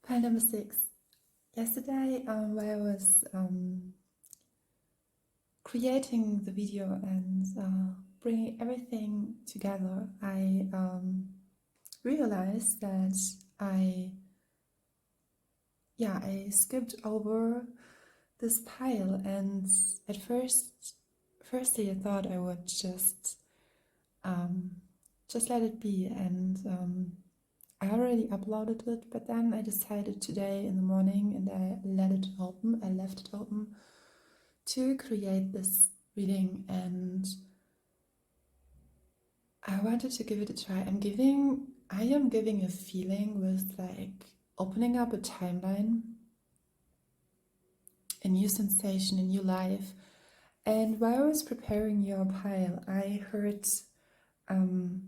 Pile number 6. Yesterday, while I was creating the video and bringing everything together, I realized that I skipped over this pile, and at firstly I thought I would just let it be, and I already uploaded it, but then I decided today in the morning, and I left it open to create this reading, and I wanted to give it a try. I am giving a feeling with like opening up a timeline, a new sensation, a new life. And while I was preparing your pile, I heard, and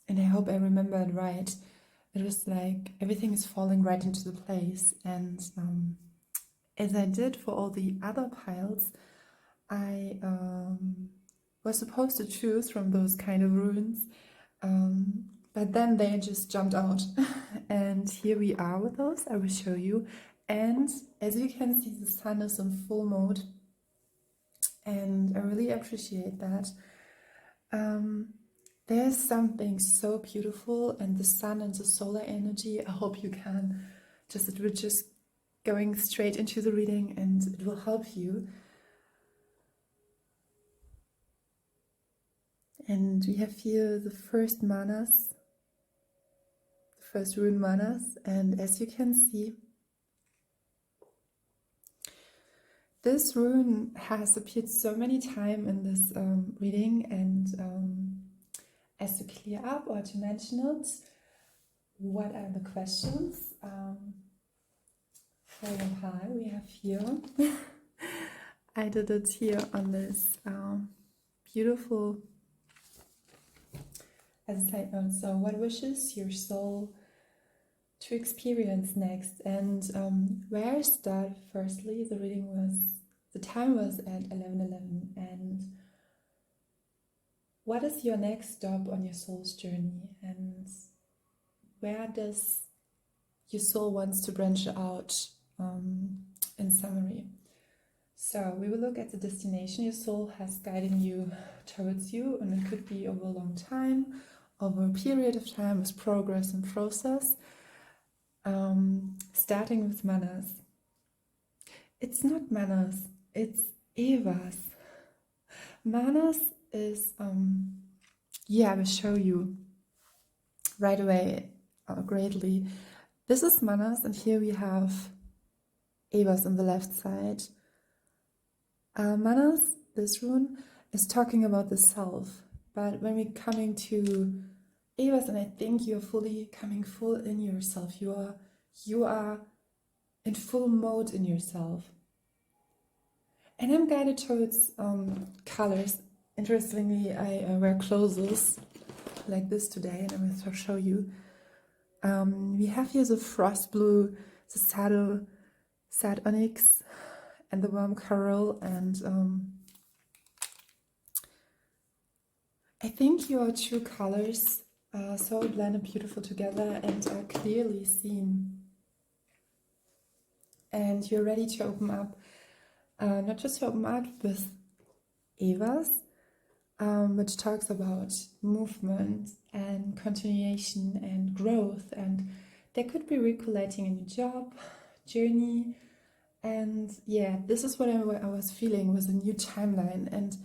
I hope I remember it right, it was like everything is falling right into the place. And as I did for all the other piles, I was supposed to choose from those kind of runes, but then they just jumped out. And here we are with those. I will show you. And as you can see, the sun is in full mode, and I really appreciate that. There's something so beautiful, and the sun and the solar energy, I hope you can it will just going straight into the reading, and it will help you. And we have here the first manas, the first rune manas, and as you can see, this rune has appeared so many times in this reading, and as to clear up or to mention it, what are the questions for your pile we have here? I did it here on this beautiful, as a side note. So what wishes your soul to experience next? And where I started, firstly, the time was at 11:11, and what is your next stop on your soul's journey, and where does your soul wants to branch out, in summary? So we will look at the destination your soul has guiding you towards you, and it could be over a long time, over a period of time, with progress and process. Starting with manas. It's not manas, it's evas. Manas is, I will show you right away greatly. This is manas, and here we have evas on the left side. Manas, this rune, is talking about the self, but when we're coming to evas, and I think you're fully coming full in yourself, you are in full mode in yourself. And I'm guided towards colors. Interestingly, I wear clothes like this today, and I'm going to show you. We have here the frost blue, the sad onyx, and the warm coral, and I think your true colors are so blended beautiful together and are clearly seen. And you're ready to open up, not just to open up with evas, which talks about movement and continuation and growth, and there could be recreating a new job, journey, and yeah, this is what I was feeling with a new timeline and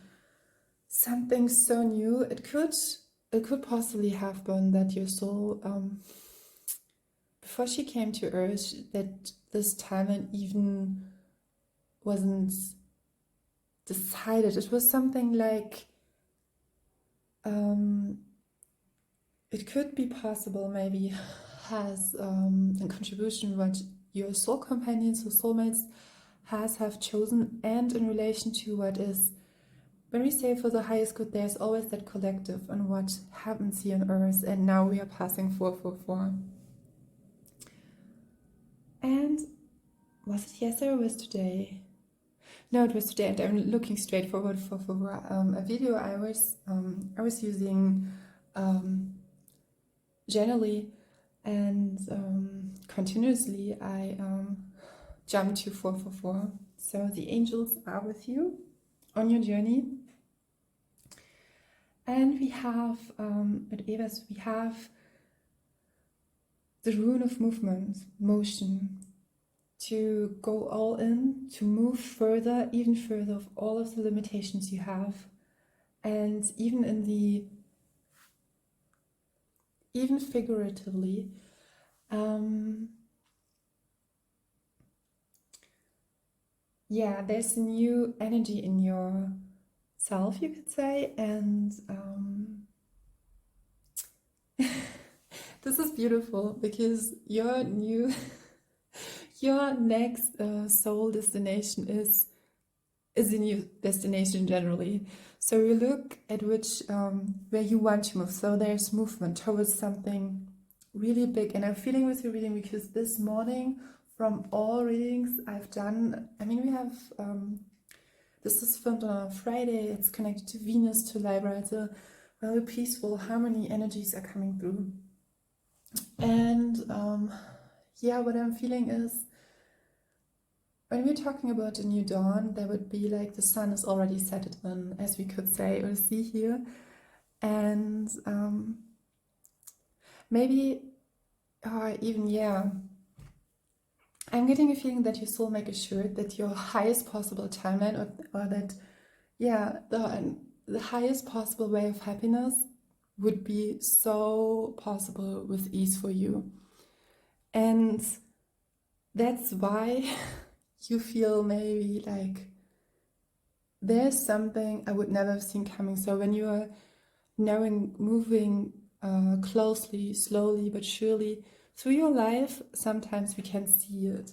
something so new. It could possibly have been that your soul, before she came to Earth, that this timeline even wasn't decided. It was something like, it could be possible, maybe has a contribution what your soul companions or soulmates have chosen, and in relation to what is, when we say for the highest good, there's always that collective and what happens here on Earth, and now we are passing 444. And was it yesterday or was it today? No, it was today, and I'm looking straight forward for a video I was using generally, and continuously I jump to 444. So the angels are with you on your journey. And we have, at Evas, we have the rune of movement, motion, to go all in, to move further, even further of all of the limitations you have. And even figuratively, yeah, there's a new energy in your self, you could say, and this is beautiful because your next soul destination is a new destination generally. So you look at which where you want to move. So there's movement towards something really big, and I'm feeling with your reading because this morning, from all readings I've done, I mean, we have this is filmed on a Friday. It's connected to Venus, to Libra. It's a very peaceful harmony. Energies are coming through, and yeah, what I'm feeling is, when we're talking about a new dawn, there would be like the sun is already set it in, as we could say or see here. And maybe, or even, yeah, I'm getting a feeling that your soul make assured that your highest possible timeline, or that, yeah, the highest possible way of happiness would be so possible with ease for you. And that's why you feel maybe like there's something I would never have seen coming. So when you are moving closely, slowly but surely through your life, sometimes we can see it,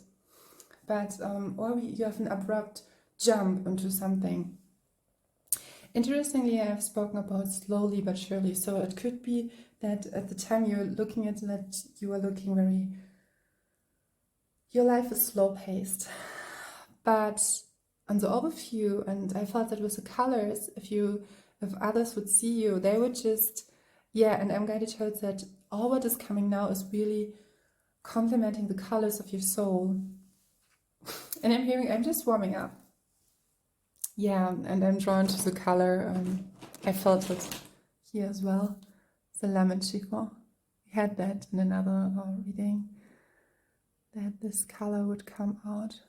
but you have an abrupt jump into something. Interestingly, I have spoken about slowly but surely. So it could be that at the time you're looking at that, you are looking your life is slow paced. But on the overview, and I felt that with the colors, if others would see you, they would just, yeah, and I'm guided towards that all what is coming now is really complementing the colors of your soul. And I'm just warming up. Yeah, and I'm drawn to the color. I felt it here as well, the lemon chiffon. We had that in another reading, that this color would come out.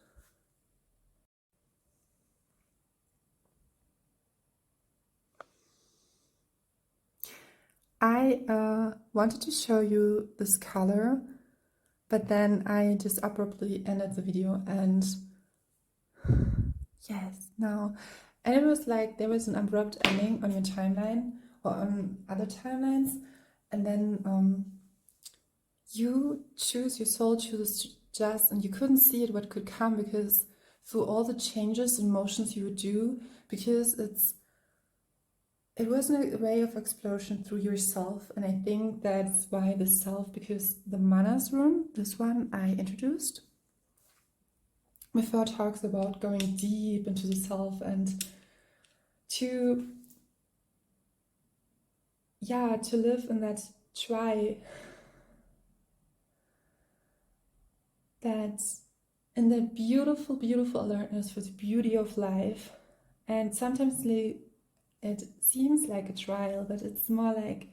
I wanted to show you this color, but then I just abruptly ended the video, and yes, now, and it was like there was an abrupt ending on your timeline or on other timelines, and then your soul chooses just, and you couldn't see it what could come, because through all the changes and motions you would do, because it wasn't a way of exploration through yourself. And I think that's why the self, because the Manas rune, this one I introduced before, talks about going deep into the self and to live in that in that beautiful, beautiful alertness for the beauty of life. And sometimes it seems like a trial, but it's more like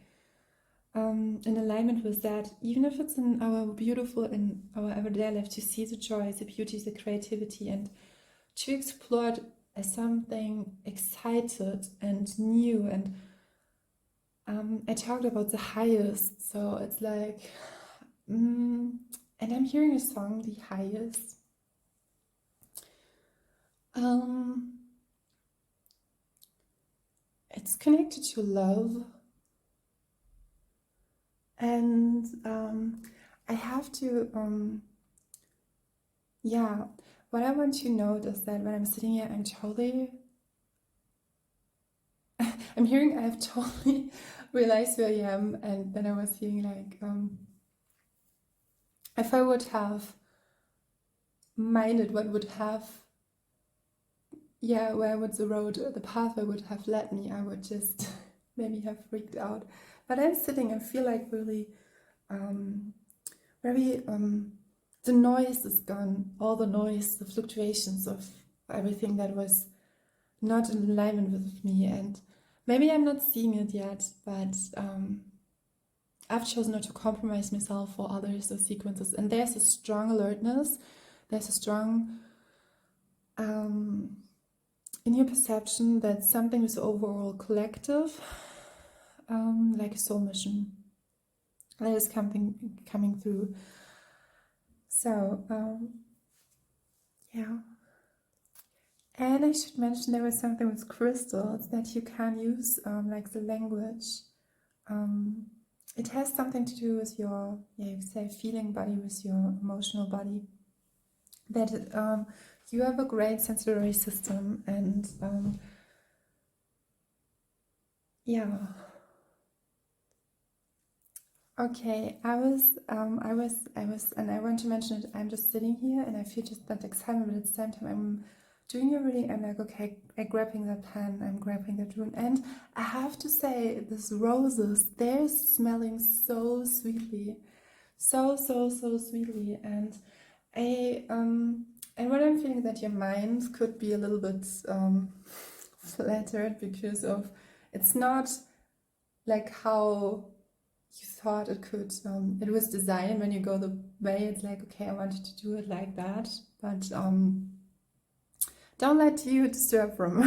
in alignment with that, even if it's in our everyday life, to see the joy, the beauty, the creativity, and to explore it as something excited and new. And I talked about the highest, so it's like, and I'm hearing a song, The Highest. It's connected to love. And I have to, what I want you to note is that when I'm sitting here, I'm hearing I have totally realized who I am. And then I was feeling like, if I would have minded where would the pathway would have led me, I would just maybe have freaked out. But I'm sitting, I feel like really very the noise is gone, all the noise, the fluctuations of everything that was not in alignment with me. And maybe I'm not seeing it yet, but I've chosen not to compromise myself for others or sequences. And there's a strong alertness, there's a strong in your perception that something is overall collective, like a soul mission that is coming through. So yeah. And I should mention there was something with crystals that you can use, like the language. It has something to do with your, you say, feeling body, with your emotional body. That you have a great sensory system, and yeah. Okay, I was, and I want to mention it. I'm just sitting here, and I feel just that excitement, but at the same time, I'm doing your reading. I'm like, okay, I'm grabbing that pen, I'm grabbing that rune, and I have to say, these roses, they're smelling so sweetly, so sweetly, and and what I'm feeling that your mind could be a little bit flattered because of it's not like how you thought it could. It was designed when you go the way. It's like, okay, I wanted to do it like that, but don't let you disturb from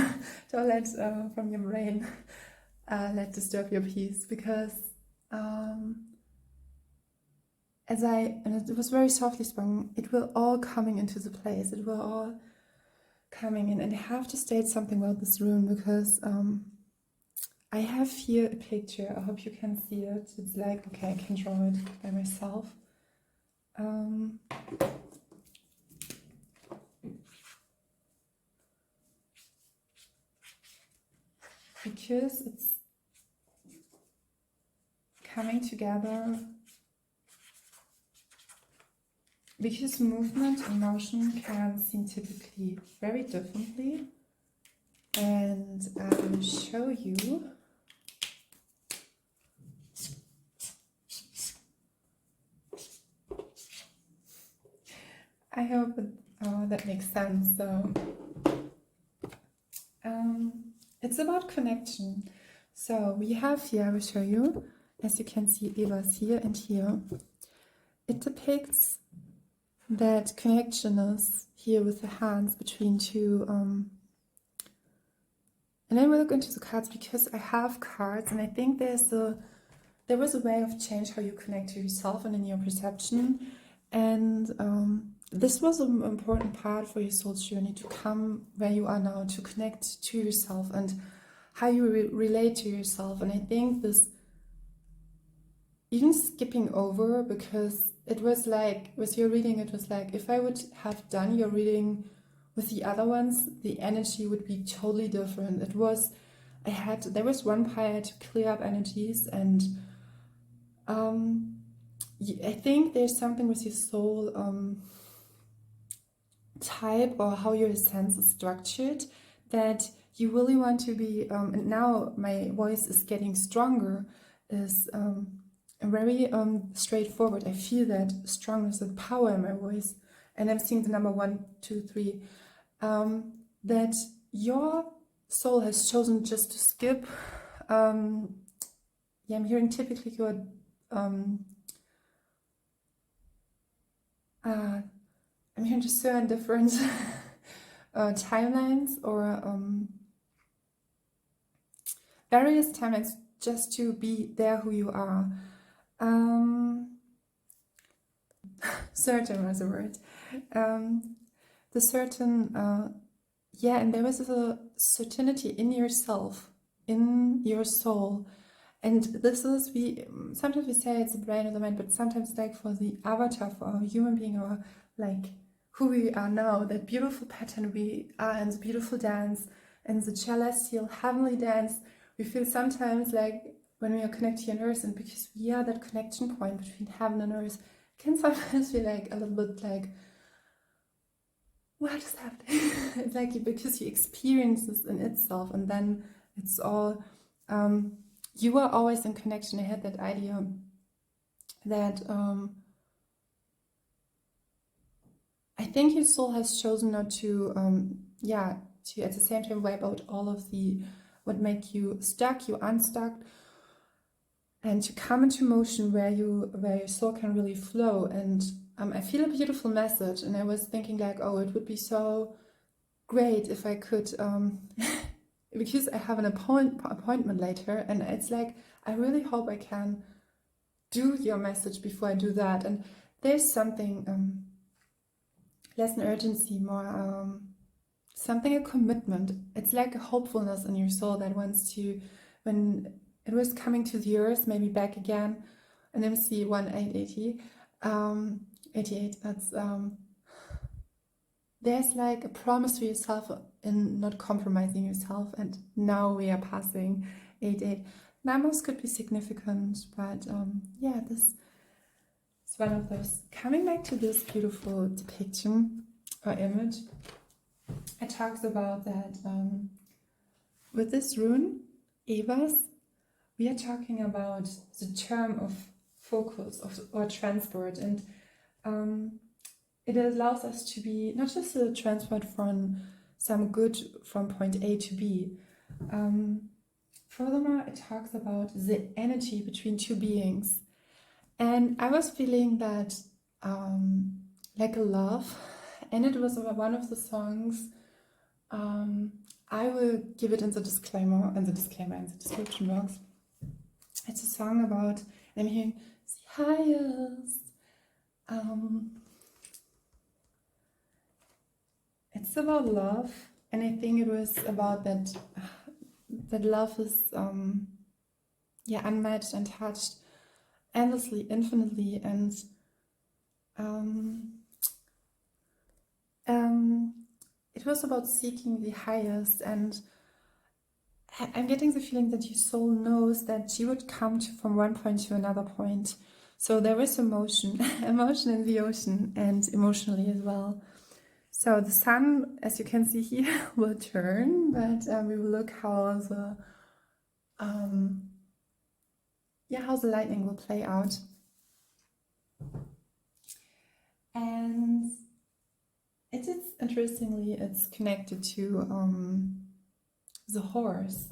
don't let from your brain let disturb your peace, because and it was very softly spoken, it will all coming into the place, it will all coming in. And I have to state something about this rune, because I have here a picture, I hope you can see it. It's like, okay, I can draw it by myself. Because it's coming together, because movement and motion can seem typically very differently, and I will show you. I hope that makes sense. So it's about connection. So we have here, I will show you, as you can see, Eva's here and here. It depicts that connection is here with the hands between two. And I will look into the cards because I have cards, and I think there was a way of change how you connect to yourself and in your perception. And this was an important part for your soul's journey, to come where you are now, to connect to yourself and how you relate to yourself. And I think this, even skipping over, because it was like, with your reading, it was like, if I would have done your reading with the other ones, the energy would be totally different. It was, there was one part I had to clear up energies, and I think there's something with your soul type, or how your sense is structured, that you really want to be, and now my voice is getting stronger, is very straightforward. I feel that strongness and power in my voice, and I'm seeing the number 1, 2, 3, that your soul has chosen just to skip. I'm hearing typically your I'm hearing just certain different timelines, or various timelines, just to be there who you are. Certain was a word. The certain, and there was a certainty in yourself, in your soul. And this is, sometimes we say it's the brain or the mind, but sometimes like for the avatar, for our human being, or like who we are now, that beautiful pattern we are, and the beautiful dance, and the celestial heavenly dance, we feel sometimes like when we are connected to earth, and because we are that connection point between heaven and earth, can sometimes feel like a little bit like, what is happening? It's like, because you experience this in itself, and then it's all, you are always in connection. I had that idea that think your soul has chosen not to, to at the same time wipe out all of the what make you stuck, you unstuck, and to come into motion where your soul can really flow. And I feel a beautiful message, and I was thinking like, oh, it would be so great if I could, because I have an appointment later, and it's like, I really hope I can do your message before I do that. And there's something less an urgency, more something, a commitment. It's like a hopefulness in your soul that wants to, when it was coming to the earth, maybe back again, and MC 1880, 88, that's there's like a promise to yourself in not compromising yourself, and now we are passing 88. Numbers could be significant, but yeah, this is one of those. Coming back to this beautiful depiction or image, it talks about that with this rune, Evas, we are talking about the term of focus or transport, and it allows us to be not just a transport from some good from point A to B. Furthermore, it talks about the energy between two beings. And I was feeling that like a love, and it was one of the songs. I will give it in the disclaimer, in the description box. It's a song about, I'm hearing the highest. It's about love, and I think it was about that love is unmatched, untouched, endlessly, infinitely, and it was about seeking the highest. And I'm getting the feeling that your soul knows that you would come from one point to another point. So there is emotion in the ocean, and emotionally as well. So the sun, as you can see here, will turn, but we will look how the lightning will play out. And it is, interestingly, it's connected to the horse.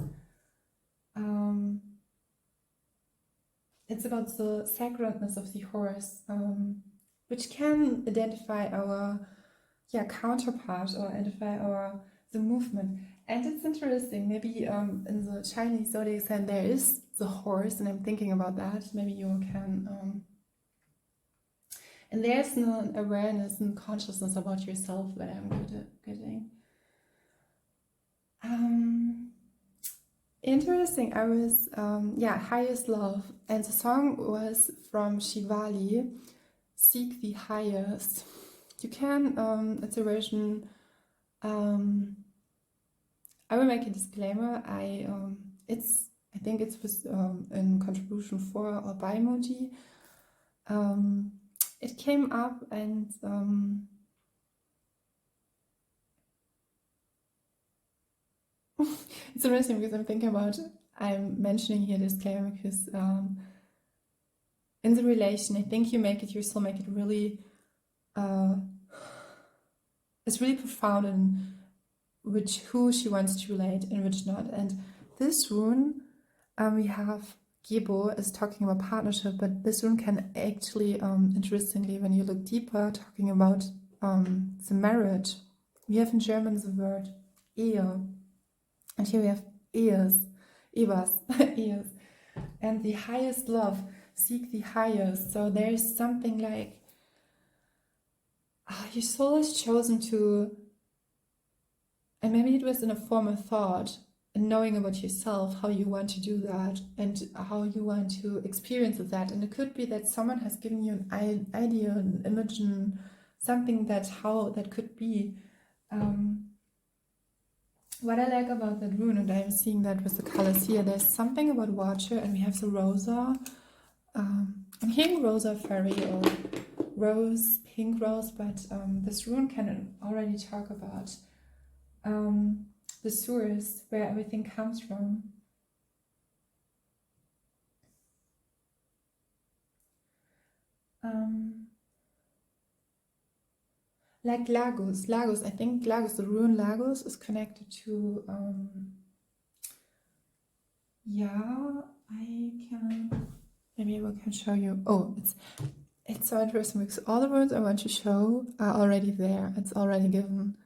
It's about the sacredness of the horse, which can identify our counterpart, or identify the movement. And it's interesting, maybe in the Chinese zodiac sign there is the horse, and I'm thinking about that. Maybe you can and there's an awareness and consciousness about yourself that I'm getting. Interesting. I was highest love, and the song was from Shivali, Seek the Highest. You can, it's a version, I will make a disclaimer, I think it's with, in contribution 4 or by emoji. It came up, and it's interesting because I'm mentioning here disclaimer because in the relation, I think your soul make it really, it's really profound in who she wants to relate and which not. And this rune, we have Gebo is talking about partnership, but this rune can actually, interestingly, when you look deeper, talking about the marriage. We have in German the word Ehe, and here we have Ehes, Ehes, and the highest love, seek the highest. So there is something like, your soul has chosen to, and maybe it was in a form of thought, and knowing about yourself, how you want to do that, and how you want to experience that. And it could be that someone has given you an idea, an image, and something that how that could be. What I like about that rune, and I'm seeing that with the colors here, there's something about water, and we have the rosa. I'm hearing rosa fairy or rose, pink rose, but this rune can already talk about the source, where everything comes from. like Lagos. I think Lagos, the rune Lagos, is connected to, yeah, maybe I can show you. Oh, it's so interesting because all the runes I want to show are already there. It's already given.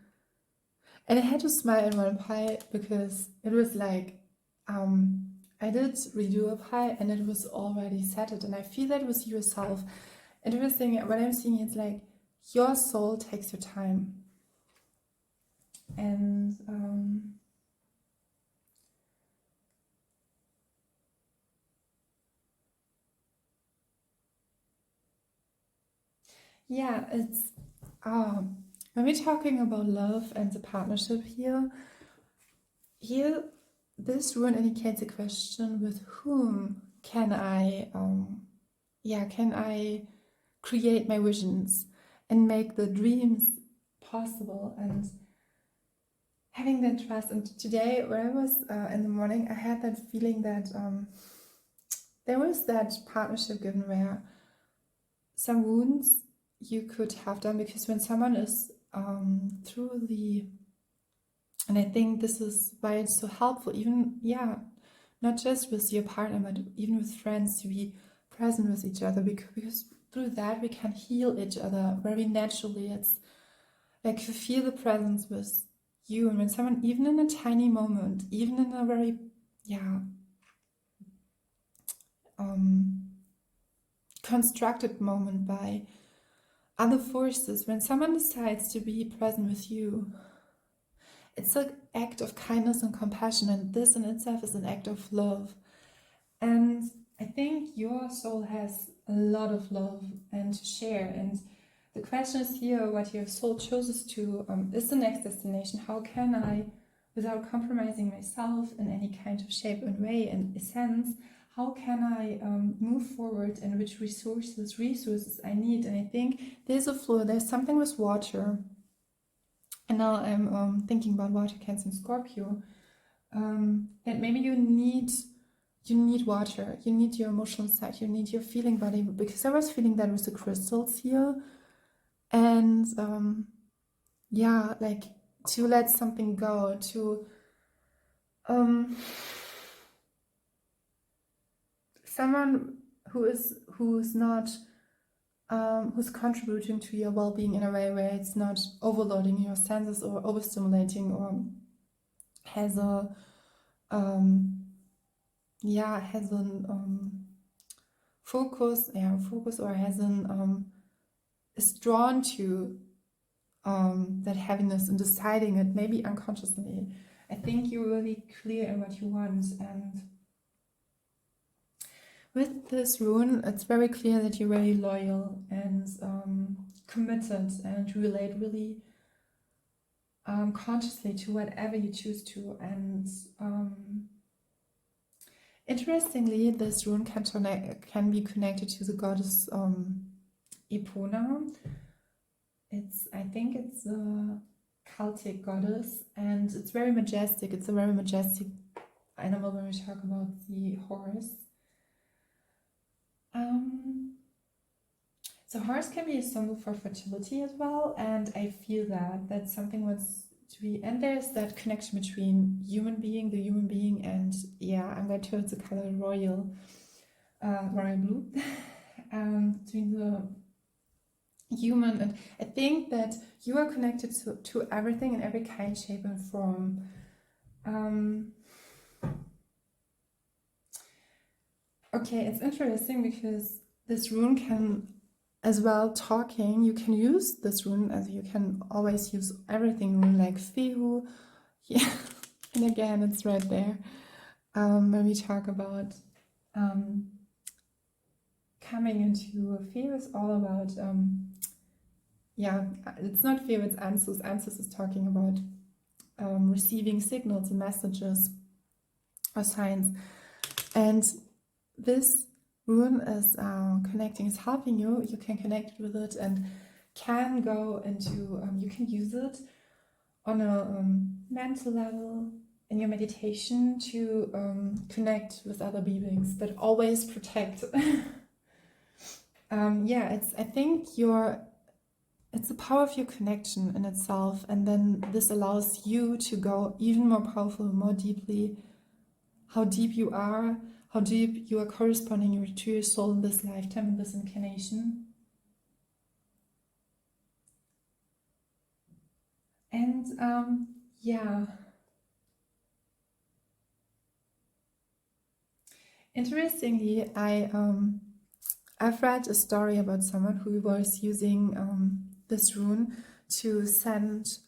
And I had to smile in one pie because it was like, I did redo a pie and it was already settled, and I feel that with yourself. Interesting, what I'm seeing is like your soul takes your time. And yeah, it's when we're talking about love and the partnership here, this rune indicates a question: with whom can I create my visions and make the dreams possible, and having that trust. And today, when I was in the morning, I had that feeling that there was that partnership given where some wounds you could have done, because when someone is through the, and I think this is why it's so helpful, even, not just with your partner, but even with friends, to be present with each other, because through that we can heal each other very naturally. It's like you feel the presence with you, and when someone, even in a tiny moment, even in a very, constructed moment by other forces, when someone decides to be present with you, it's an act of kindness and compassion, and this in itself is an act of love. And I think your soul has a lot of love and to share, and the question is here, what your soul chooses to is the next destination. How can I, without compromising myself in any kind of shape and way and essence, how can I move forward, and which resources I need? And I think there's a flow, there's something with water. And now I'm thinking about water, Cancer and Scorpio, that maybe you need water, you need your emotional side, you need your feeling body, because I was feeling that with the crystals here. And like to let something go, to someone who's not who's contributing to your well-being in a way where it's not overloading your senses or overstimulating, or has a focus, or has an is drawn to that heaviness and deciding it, maybe unconsciously. I think you're really clear in what you want, and with this rune, it's very clear that you're very loyal and committed, and relate really consciously to whatever you choose to. And interestingly, this rune can be connected to the goddess Epona. I think it's a Celtic goddess, and it's very majestic. It's a very majestic animal when we talk about the horse. So horse can be a symbol for fertility as well, and I feel that that's something what's to be, and there's that connection between the human being, and I'm going towards the color royal blue, between the human, and I think that you are connected to everything in every kind, shape and form. Okay, it's interesting because this rune can as well talking. You can use this rune as you can always use everything rune, like Fehu. Yeah, and again, it's right there. When we talk about coming into Fehu, is all about it's not Fehu, it's Ansus. Ansus is talking about receiving signals and messages or signs, and this rune is connecting, is helping you. You can connect with it and can go into, you can use it on a mental level in your meditation to connect with other beings, but always protect. I think it's the power of your connection in itself, and then this allows you to go even more powerful, more deeply, how deep you are corresponding to your soul in this lifetime, in this incarnation. And yeah, interestingly, I've read a story about someone who was using this rune to send,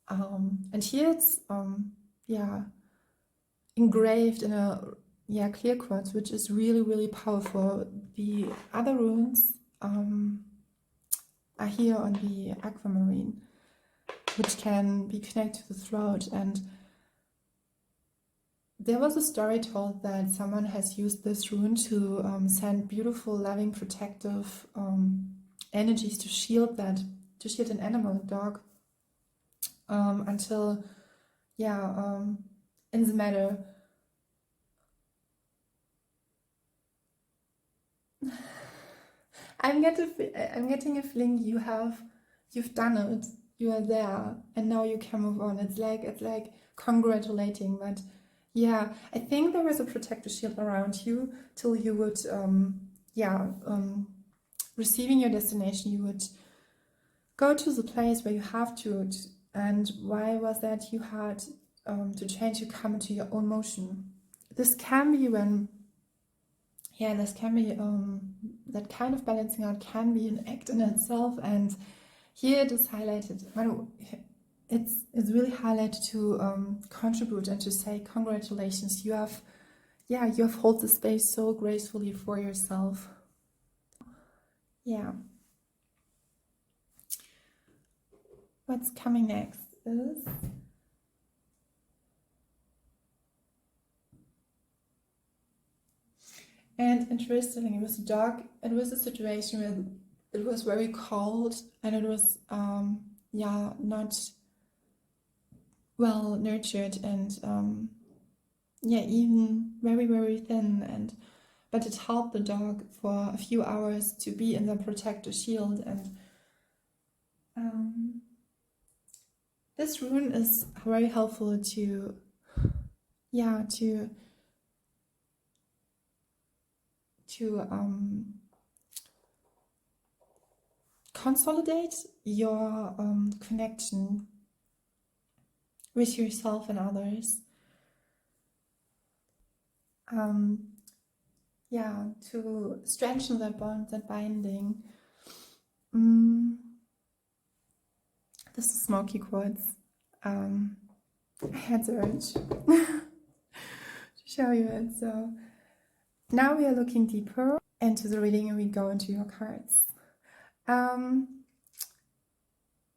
and here it's engraved in a clear quartz, which is really, really powerful. The other runes are here on the aquamarine, which can be connected to the throat. And there was a story told that someone has used this rune to send beautiful, loving, protective energies to shield an animal, a dog, until in the matter. I'm getting a feeling you've done it, you are there, and now you can move on. It's like congratulating, but yeah, I think there is a protective shield around you till you would receiving your destination. You would go to the place where you have to, and why was that? You had to change, you come into your own motion. This can be when this can be that kind of balancing out can be an act in itself, and here it is highlighted. It's really highlighted to contribute and to say congratulations. You have held the space so gracefully for yourself. Yeah. What's coming next is and interestingly, it was dark. It was a situation where it was very cold and it was not well nurtured and even very, very thin, but it helped the dog for a few hours to be in the protective shield. And this rune is very helpful to consolidate your connection with yourself and others. To strengthen that bond, that binding. This is smoky quartz. I had the urge to show you it. So now we are looking deeper into the reading and we go into your cards.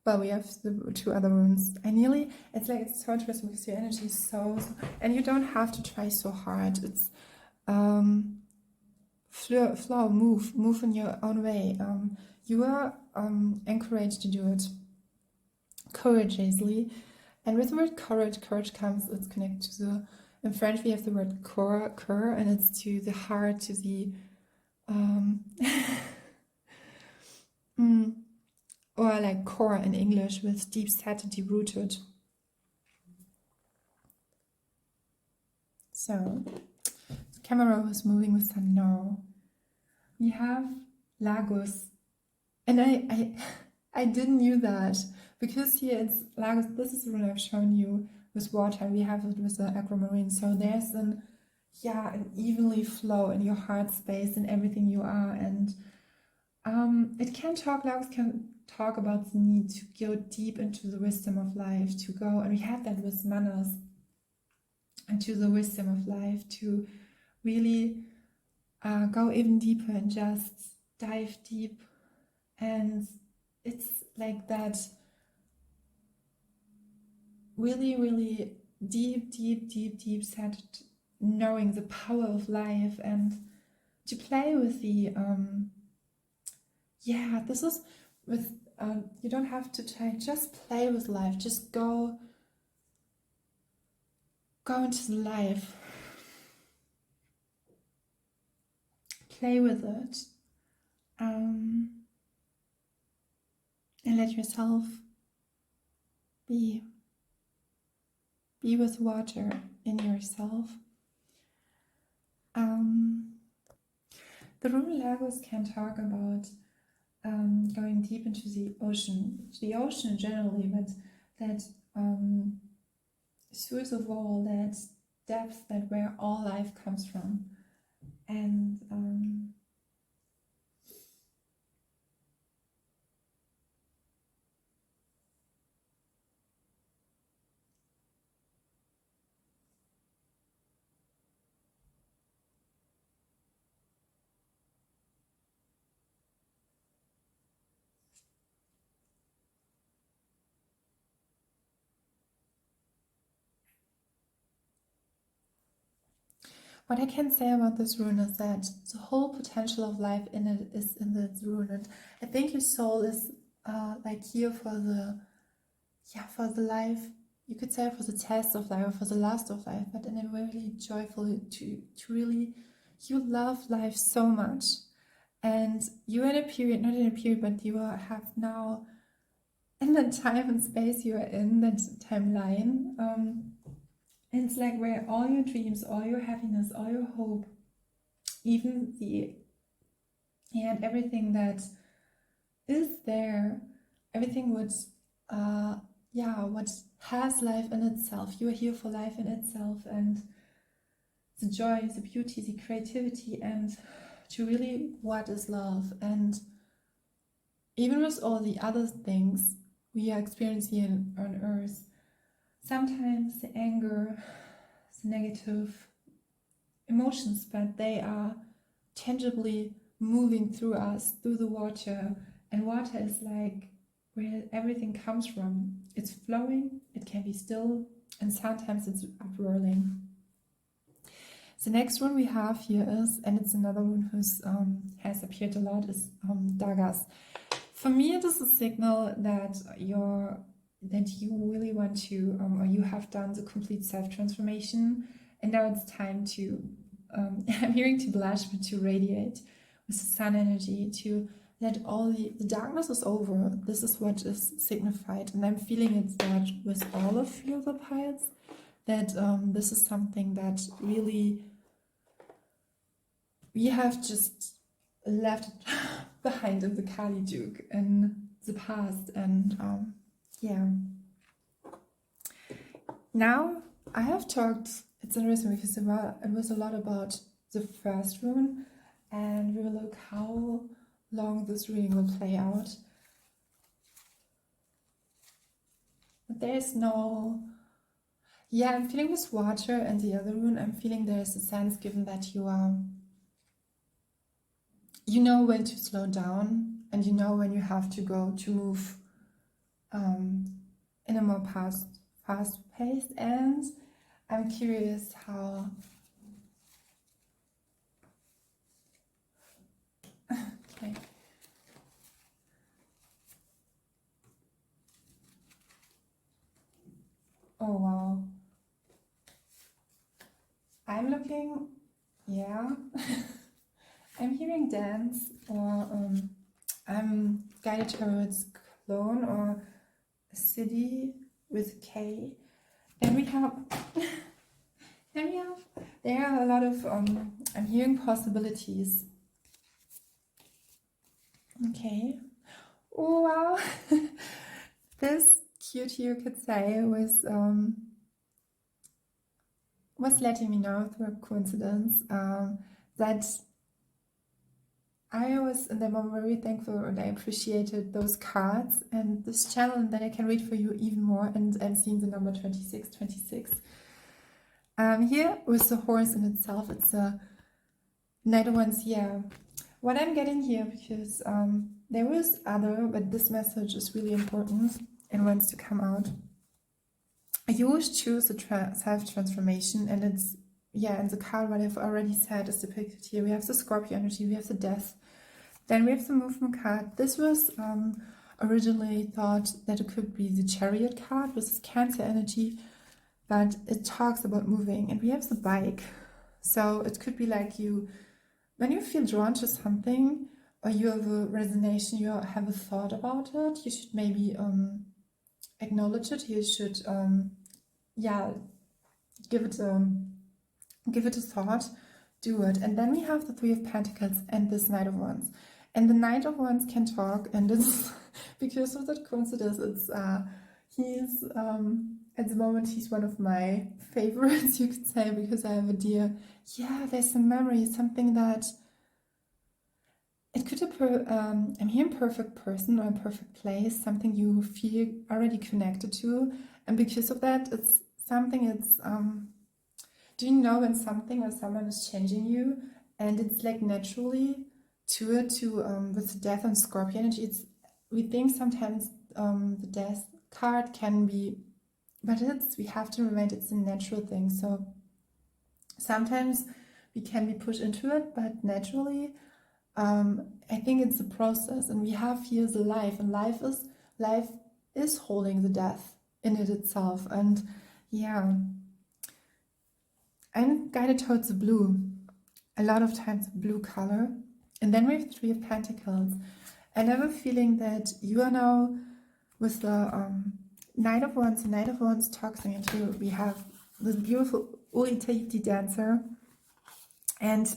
Well, we have the two other runes. It's so interesting because your energy is so, and you don't have to try so hard. It's flow, move in your own way. You are encouraged to do it courageously. And with the word courage comes, it's connected to the, in French we have the word cœur, and it's to the heart, to the or like core in English, with deep set and deep rooted. So the camera was moving with some now. We have Lagos, and I didn't knew that, because here it's Lagos. This is the rune I've shown you with water. We have it with the aquamarine. So there's an evenly flow in your heart space and everything you are. And Lagos can talk about the need to go deep into the wisdom of life, to go, and we have that with Manas, into the wisdom of life, to really go even deeper and just dive deep. And it's like that really, really deep set, knowing the power of life, and to play with the this is with you don't have to try, just play with life, just go into the life, play with it, and let yourself be with water in yourself. The rune Lagos can talk about going deep into the ocean generally, but that source of all, that depth, that where all life comes from. And what I can say about this rune is that the whole potential of life in it is in this rune, and I think your soul is like here for the life, you could say for the test of life, or for the last of life, but in a really joyful to really, you love life so much, and you're in a period, not in a period, but you have now in the time and space you are in, that timeline. And it's like where all your dreams, all your happiness, all your hope, even and everything that is there, everything what has life in itself. You are here for life in itself, and the joy, the beauty, the creativity, and to really what is love. And even with all the other things we are experiencing on earth, sometimes the anger, the negative emotions, but they are tangibly moving through us, through the water. And water is like where everything comes from. It's flowing, it can be still, and sometimes it's uprolling. The next one we have here is, and it's another one who has appeared a lot, is daggers. For me, it is a signal that you really want to, or you have done the complete self-transformation, and now it's time to, I'm hearing to blush, but to radiate with the sun energy, to let all the darkness is over. This is what is signified, and I'm feeling it that with all of you, the piles, that this is something that really we have just left behind in the Kali Duke in the past. And yeah, now I have talked, it's interesting because it was a lot about the first rune, and we will look how long this reading will play out. But there's no, I'm feeling this water, and the other rune, I'm feeling there's a sense given that you know when to slow down, and you know when you have to go to move in a more fast pace. And I'm curious how okay. Oh wow. I'm looking, I'm hearing dance, or I'm guided towards clone or a city with K. And we have, there are a lot of, I'm hearing possibilities. Okay. Oh wow. This cutie, you could say, was letting me know through a coincidence that I was in that moment very thankful, and I appreciated those cards and this channel, and that I can read for you even more. And I'm seeing the number 2626. Here with the horse in itself, it's a Knight Wands. What I'm getting here, because there was other, but this message is really important and wants to come out. You always choose a self-transformation, and it's, in the card, what I've already said is depicted here. We have the Scorpio energy, we have the Death, then we have the Movement card. This was originally thought that it could be the Chariot card, which is Cancer energy, but it talks about moving. And we have the Bike, so it could be like when you feel drawn to something, or you have a resonation, you have a thought about it, you should maybe acknowledge it. You should yeah, give it a thought, do it. And then we have the Three of Pentacles and this Knight of Wands. And the Knight of Wands can talk, and it's because of that coincidence, it's he's at the moment he's one of my favorites, you could say, because I have a dear, yeah, there's some memory, something that it could I'm hearing perfect person or a perfect place, something you feel already connected to, and because of that, it's something. It's do you know when something or someone is changing you, and it's like naturally to it with the Death and Scorpio energy. We think sometimes the Death card can be, but we have to remind it's a natural thing. So sometimes we can be pushed into it, but naturally. I think it's a process, and we have here the life, and life is holding the death in it itself. And yeah, I'm guided towards the blue, a lot of times blue color. And then we have Three of Pentacles. I have a feeling that you are now with the Knight of Wands. The Knight of Wands talks into, we have this beautiful Uritati dancer, and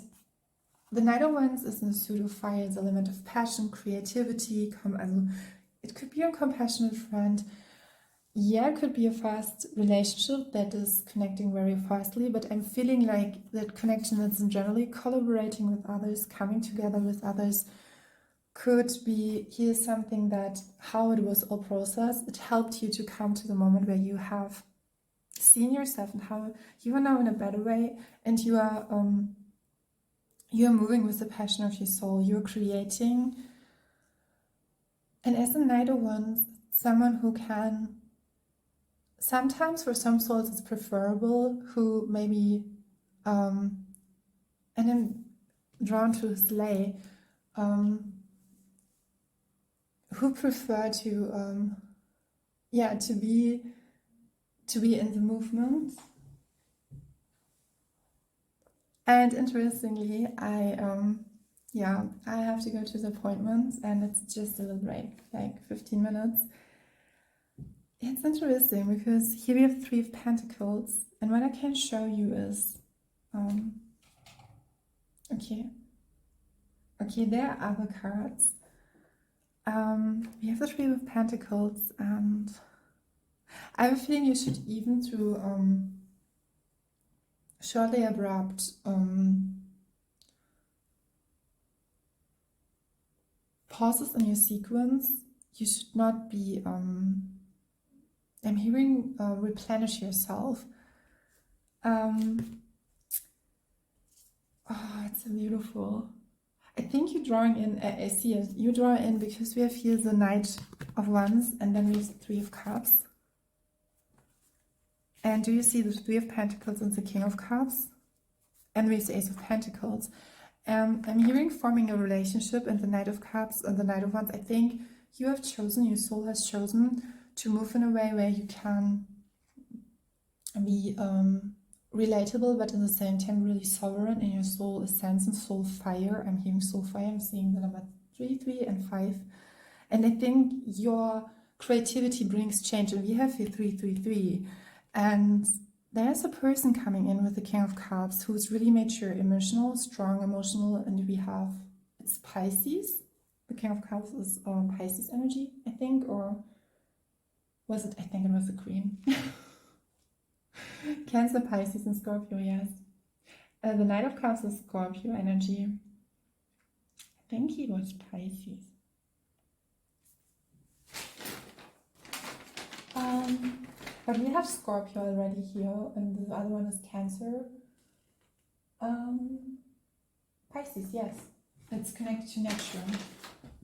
the Knight of Wands is in the suit of fire, the element of passion, creativity. It could be a compassionate friend. Yeah, it could be a fast relationship that is connecting very fastly, but I'm feeling like that connection that's in generally collaborating with others, coming together with others, could be, here's something that, how it was all processed, it helped you to come to the moment where you have seen yourself and how you are now in a better way, and you are moving with the passion of your soul, you're creating. And as a Knight of Wands, someone who can, sometimes for some souls it's preferable, who maybe, and I'm drawn to his lay, who prefer to, yeah, to be in the movement. And interestingly, I have to go to the appointment, and it's just a little break, like 15 minutes. It's interesting because here we have Three of Pentacles, and what I can show you is, okay, there are other cards. We have the Three of Pentacles, and I have a feeling you should even through shortly abrupt pauses in your sequence. You should not be I'm hearing replenish yourself. Oh, it's beautiful. I think you're drawing in, I see it, you draw in because we have here the Knight of Wands, and then we have the Three of Cups. And do you see the Three of Pentacles and the King of Cups? And we have the Ace of Pentacles. I'm hearing forming a relationship, and the Knight of Cups and the Knight of Wands. I think you have chosen, your soul has chosen to move in a way where you can be relatable, but at the same time really sovereign in your soul essence and soul fire. I'm hearing soul fire. I'm seeing the number 3, 3, and 5. And I think your creativity brings change. And we have here 3, 3, 3. And there's a person coming in with the King of Cups who's really mature, emotional, strong, emotional, and we have, it's Pisces. The King of Cups is Pisces energy, I think, or was it? I think it was the Queen. Cancer, Pisces, and Scorpio, yes. The Knight of Cups is Scorpio energy. I think he was Pisces. But we have Scorpio already here, and the other one is Cancer. Pisces, yes. It's connected to nature.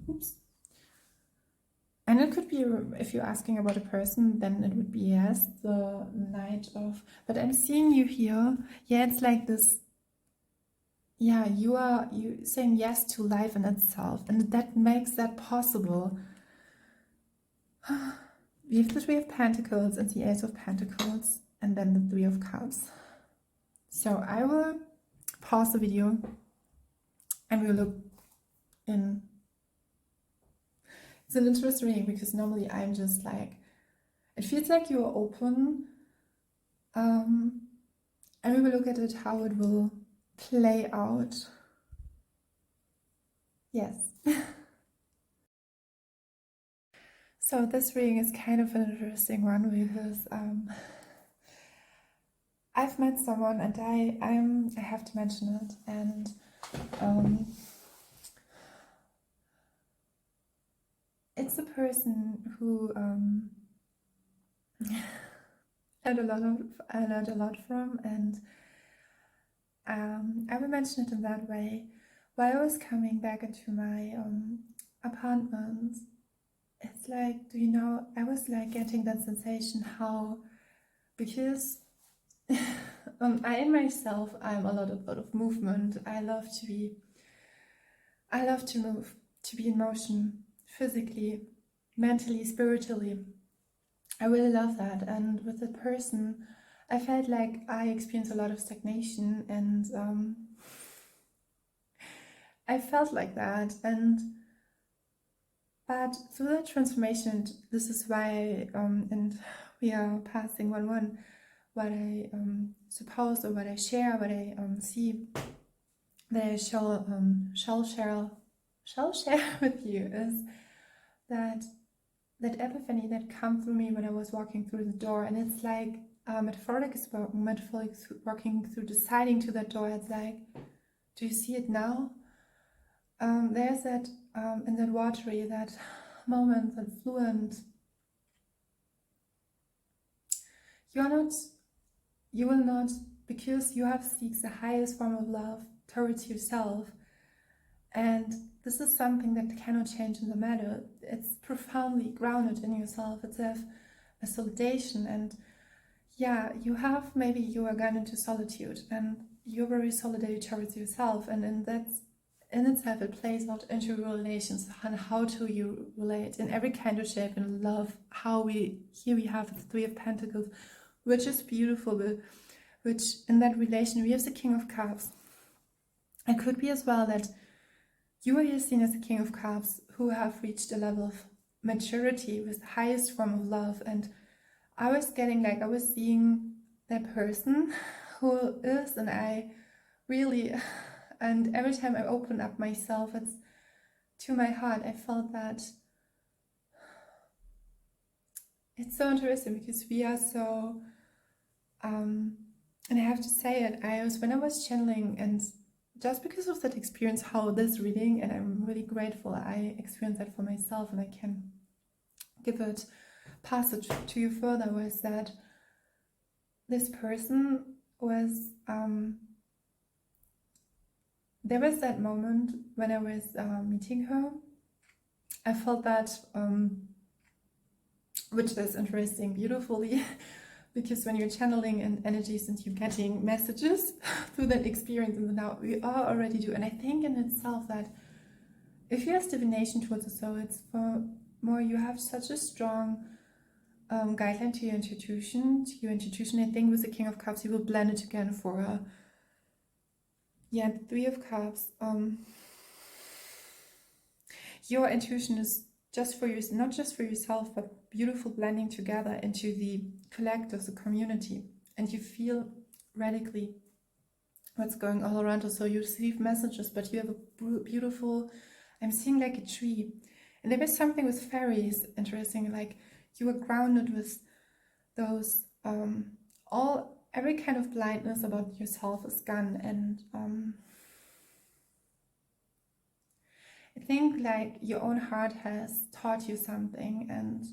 Oops. And it could be, if you're asking about a person, then it would be yes, the Knight of... But I'm seeing you here. Yeah, it's like this. Yeah, you saying yes to life in itself, and that makes that possible. We have the Three of Pentacles and the Ace of Pentacles, and then the Three of Cups. So I will pause the video and we'll look in It's an interesting reading because normally I'm just like, it feels like you are open, and we will look at it, how it will play out. Yes. So this reading is kind of an interesting one because I've met someone, and I have to mention it, and it's a person who I learned a lot from, and I will mention it in that way. While I was coming back into my apartment, it's like, do you know, I was like getting that sensation how, because I myself, I'm a lot of movement. I love to move, to be in motion, physically, mentally, spiritually. I really love that. And with the person, I felt like I experienced a lot of stagnation, and I felt like that. But through that transformation, this is why, and we are passing 1-1, what I suppose, or what I share, what I see, that I shall share with you, is that epiphany that come through me when I was walking through the door. And it's like metaphoric walking through, deciding to that door. It's like, do you see it now? There's that in that watery, that moment, that fluent. You will not, because you have seeked the highest form of love towards yourself. And this is something that cannot change in the matter. It's profoundly grounded in yourself. It's a solidation. And yeah, you are gone into solitude, and you're very solidary towards yourself. And in itself, it plays out into relations and how to you relate in every kind of shape, in love. Here we have the Three of Pentacles, which is beautiful, which in that relation we have the King of Cups. It could be as well that you are here seen as the King of Cups, who have reached a level of maturity with the highest form of love. And I was seeing that person who is, and I really, and every time I open up myself, it's to my heart, I felt that it's so interesting, because we are so, and I have to say it, when I was channeling, and just because of that experience, how this reading, and I'm really grateful I experienced that for myself, and I can give it passage to you further, was that this person was, there was that moment when I was meeting her. I felt that, which is interesting beautifully, because when you're channeling and energies and you're getting messages through that experience, and now we all already do. And I think in itself that if you have divination towards the soul, it's for more, you have such a strong guideline to your intuition. I think with the King of Cups, you will blend it again for a, the Three of Cups. Your intuition is just for you, not just for yourself, but beautiful blending together into the collective, the community, and you feel radically what's going all around us. So you receive messages, but you have a beautiful, I'm seeing like a tree, and there is something with fairies interesting, like you are grounded with those, every kind of blindness about yourself is gone. And I think like your own heart has taught you something, and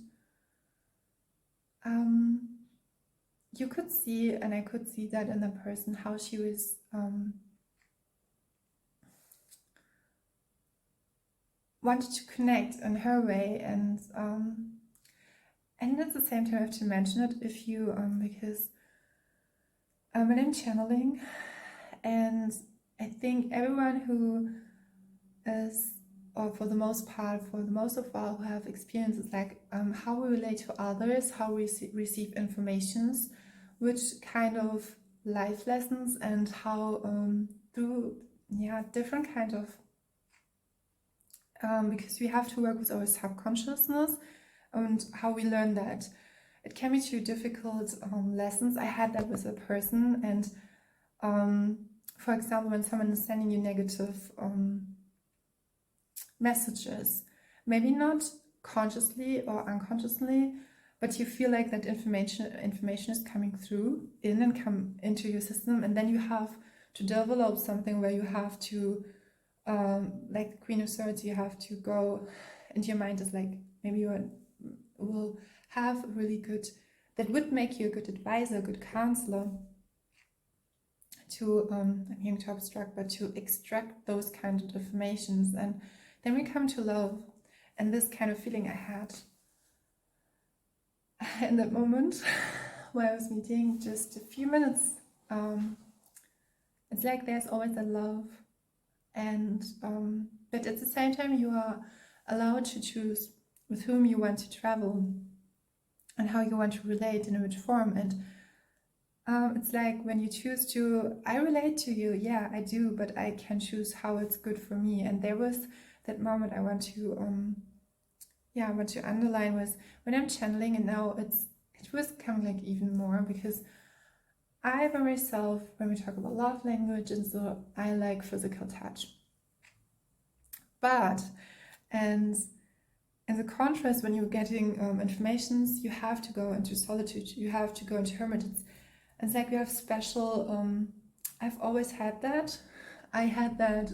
you could see, and I could see that in the person, how she was wanted to connect in her way. And at the same time I have to mention it, if you because when I'm channeling, and I think everyone who is, or for the most of all who have experiences, like how we relate to others, how we receive informations, which kind of life lessons, and how through different kind of because we have to work with our subconsciousness and how we learn that. It can be too difficult lessons. I had that with a person, and for example, when someone is sending you negative messages, maybe not consciously or unconsciously, but you feel like that information is coming through in and come into your system, and then you have to develop something where you have to, like the Queen of Swords, you have to go, and your mind is like, maybe you will have a really good, that would make you a good advisor, a good counselor, to, I'm hearing to abstract, but to extract those kind of informations. And then we come to love, and this kind of feeling I had in that moment where I was meeting just a few minutes. It's like there's always a love, and but at the same time you are allowed to choose with whom you want to travel and how you want to relate, in which form. And it's like when you choose to, I relate to you, yeah, I do, but I can choose how it's good for me. And there was that moment I want to I want to underline was when I'm channeling, and now it was coming like even more, because I by myself, when we talk about love language and so, I like physical touch. But, and in the contrast, when you're getting informations, you have to go into solitude, you have to go into hermitage. It's like we have special, I've always had that. I had that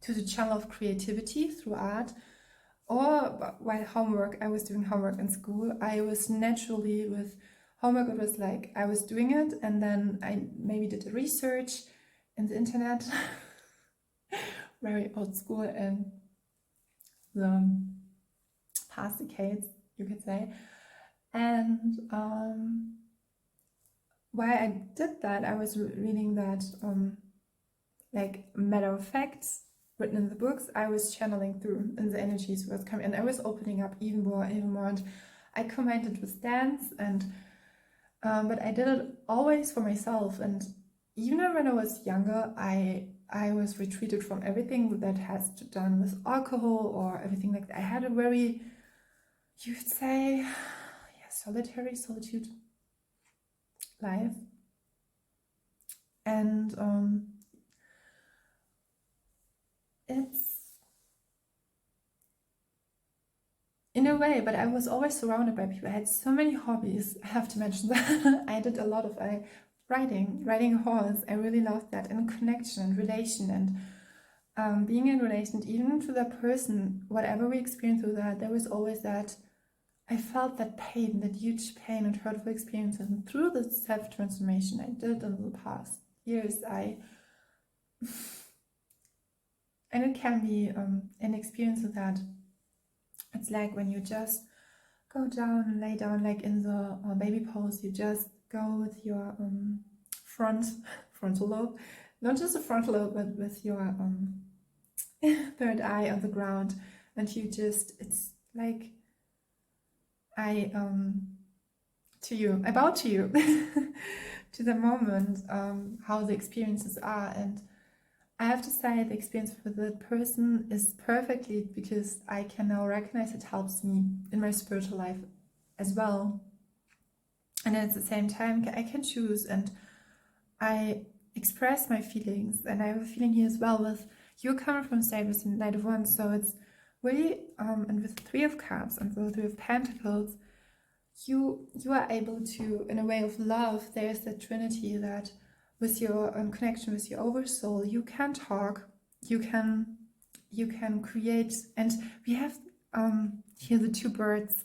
to the channel of creativity through art, or while homework, I was doing homework in school. I was naturally with homework, it was like I was doing it, and then I maybe did a research in the internet, very old school in the past decades, you could say. And while I did that, I was reading that like matter of facts written in the books, I was channeling through, and the energies was coming, and I was opening up even more, and I combined it with dance, and but I did it always for myself. And even when I was younger, I was retreated from everything that has to done with alcohol or everything like that. I had a very, you could say, yeah, solitude life, and it's in a way, but I was always surrounded by people. I had so many hobbies, I have to mention that. I did a lot of riding a horse. I really loved that, and connection and relation, and being in relation, even to that person, whatever we experienced with that, there was always that, I felt that pain, that huge pain and hurtful experiences. And through the self-transformation I did in the past years, and it can be an experience of that. It's like when you just go down and lay down, like in the baby pose, you just go with your frontal lobe, not just the frontal lobe, but with your third eye on the ground, and you just, it's like I bow to you to the moment, how the experiences are. And I have to say the experience for the person is perfectly, because I can now recognize it helps me in my spiritual life as well. And at the same time, I can choose, and I express my feelings. And I have a feeling here as well with you coming from Sabres and Knight of Wands, so it's really, and with the Three of Cups and the Three of Pentacles, you are able to, in a way of love, there's the Trinity that with your connection with your oversoul, you can talk, you can create. And we have here the two birds,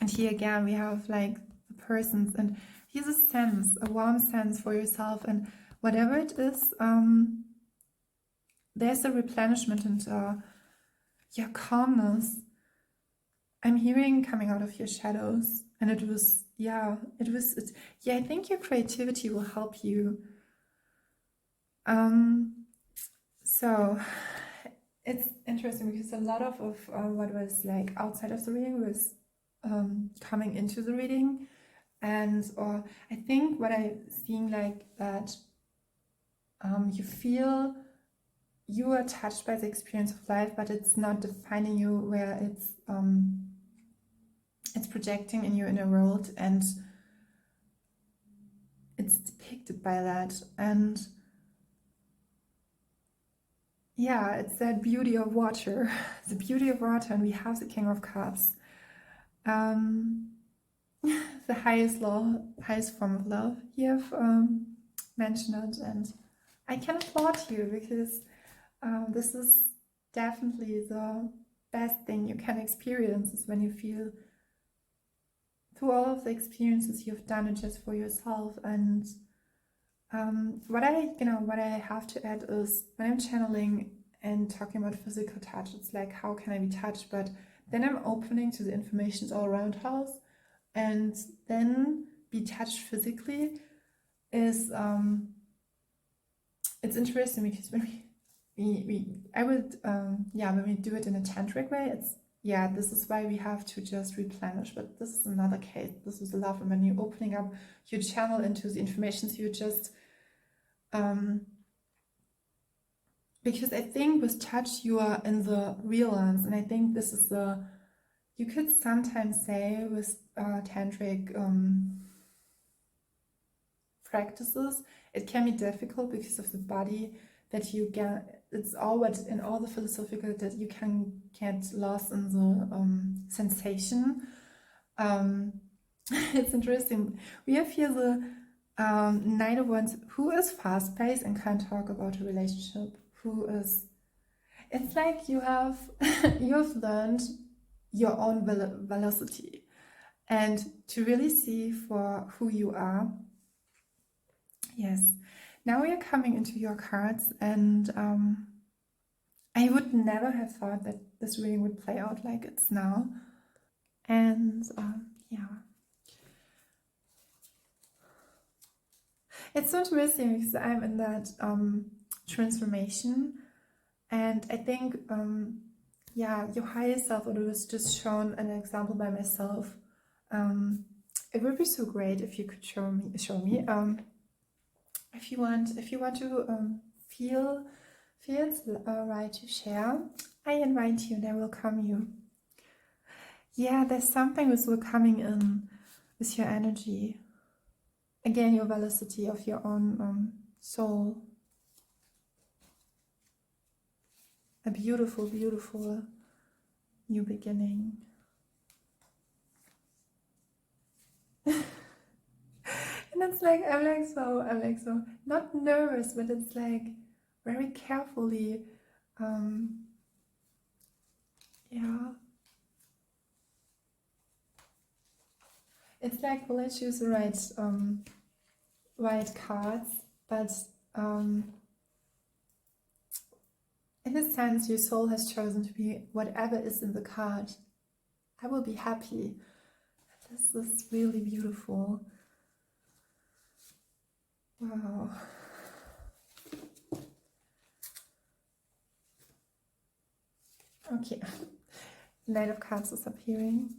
and here again we have like the persons, and here's a sense, a warm sense for yourself, and whatever it is, there's a replenishment and your calmness. I'm hearing coming out of your shadows, and it was, I think your creativity will help you. So it's interesting, because a lot of what was like outside of the reading was coming into the reading, and or I think what I'm seeing, like that you feel you are touched by the experience of life, but it's not defining you, where it's projecting in your inner world, and it's depicted by that. And yeah, it's that beauty of water, the beauty of water, and we have the King of Cups, the highest law, highest form of love. You have mentioned it, and I can applaud you, because this is definitely the best thing you can experience, is when you feel through all of the experiences you've done it just for yourself. And what I have to add is, when I'm channeling and talking about physical touch, it's like, how can I be touched? But then I'm opening to the informations all around us, and then be touched physically is it's interesting, because when when we do it in a tantric way, it's, this is why we have to just replenish. But this is another case. This is love, and when you're opening up your channel into the information, you just because I think with touch you are in the realance, and I think this is you could sometimes say with tantric practices, it can be difficult because of the body, that you get, it's always in all the philosophical, that you can get lost in the sensation. It's interesting. We have here the Knight of Wands, who is fast-paced and can talk about a relationship. Who is? It's like you have learned your own velocity, and to really see for who you are. Yes. Now we are coming into your cards, and I would never have thought that this reading would play out like it's now. And it's so interesting, because I'm in that transformation, and I think your higher self, or it was just shown an example by myself. It would be so great if you could show me. If you want to feel it's right to share, I invite you, and I welcome you. Yeah, there's something that's coming in with your energy. Again, your velocity of your own soul. A beautiful, beautiful new beginning. And it's like, I'm like so not nervous, but it's like very carefully, it's like, will I choose the right cards? But in a sense, your soul has chosen to be whatever is in the card. I will be happy. This is really beautiful. Wow. Okay. Knight of Cups is appearing.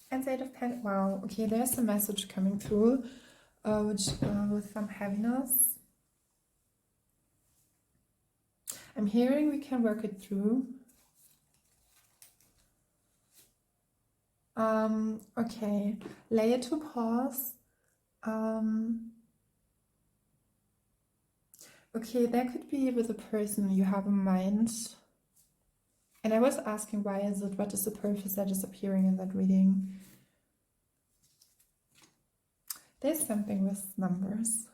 And Eight of Pentacles. Wow. Okay, there's a message coming through, which with some heaviness. I'm hearing we can work it through. Okay, lay it to pause. Okay, that could be with a person you have in mind. And I was asking, why is it? What is the purpose that is appearing in that reading? There's something with numbers.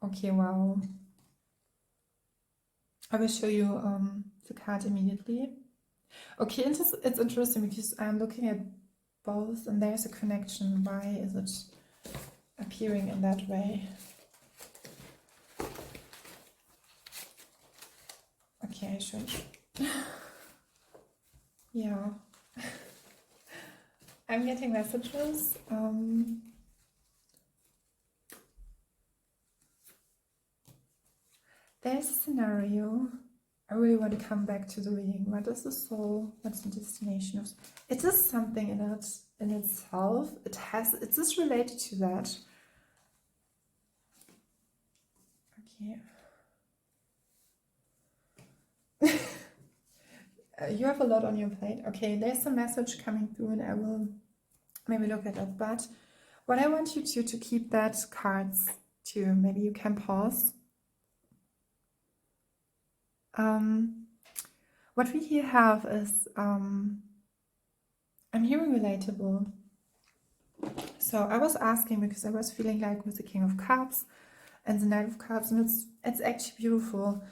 Okay, wow. I will show you the card immediately. Okay, it's interesting, because I'm looking at both, and there's a connection. Why is it appearing in that way? Okay, I should. Yeah. I'm getting messages. There's a scenario. I really want to come back to the reading. What is the soul? What's the destination of? It is something in itself. It is related to that. Okay. You have a lot on your plate. Okay, there's a message coming through and I will maybe look at it. But what I want you to keep that cards too. Maybe you can pause. What we here have is, I'm hearing relatable. So I was asking because I was feeling like with the King of Cups and the Knight of Cups, and it's actually beautiful.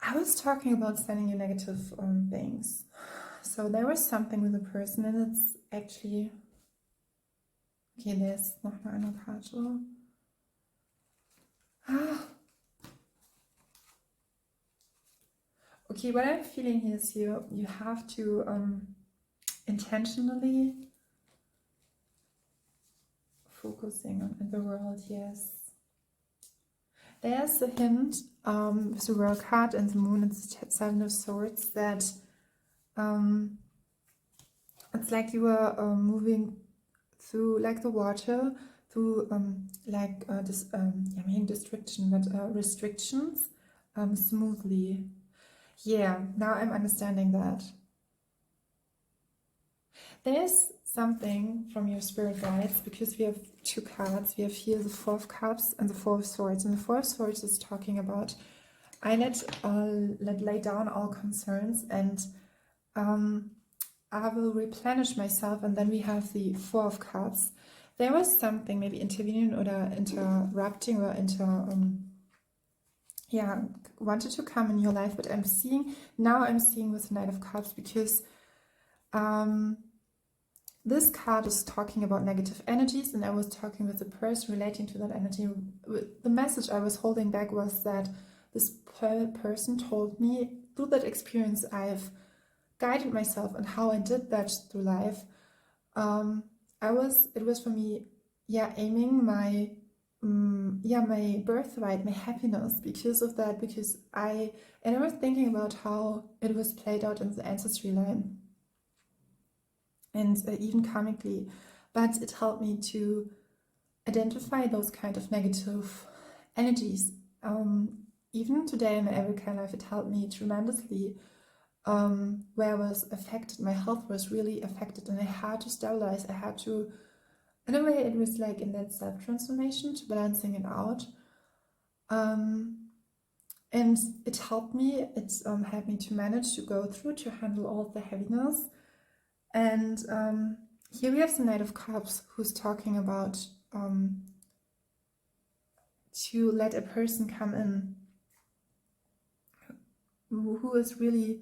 I was talking about sending you negative things. So there was something with a person, and it's actually... Okay, there's noch mal eine Karte. Okay, what I'm feeling here is you have to intentionally focusing on the world, yes. There's a hint with the World card and the Moon, it's the Seven of Swords, that it's like you are moving through like the water, through restrictions smoothly. Yeah, now I'm understanding that. There's something from your spirit guides, because we have two cards. We have here the Four of Cups and the Four of Swords. And the Four of Swords is talking about, I let lay down all concerns and I will replenish myself. And then we have the Four of Cups. There was something maybe intervening or interrupting or wanted to come in your life, but I'm seeing with the Knight of Cups, because this card is talking about negative energies, and I was talking with the person relating to that energy. The message I was holding back was that this person told me through that experience I've guided myself and how I did that through life. It was for me, aiming my my birthright, my happiness because of that, because I was thinking about how it was played out in the ancestry line and even karmically, but it helped me to identify those kind of negative energies. Even today in my everyday life, it helped me tremendously. Where I was affected, my health was really affected, and I had to stabilize. I had to, in a way, it was like in that self-transformation to balancing it out. And it helped me. It helped me to manage to go through, to handle all the heaviness. And here we have the Knight of Cups, who's talking about to let a person come in who is really...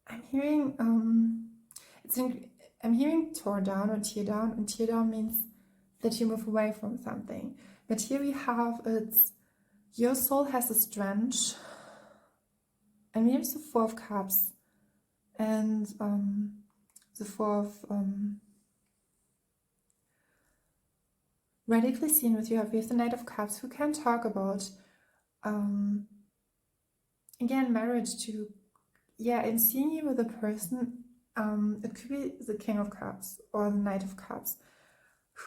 I'm hearing I'm hearing tore down or tear down, and tear down means that you move away from something. But here we have your soul has a strength, and we have the Four of Cups and the Four of radically seen with you. We have the Knight of Cups, who can talk about again marriage to... I'm seeing you with a person, it could be the King of Cups or the Knight of Cups,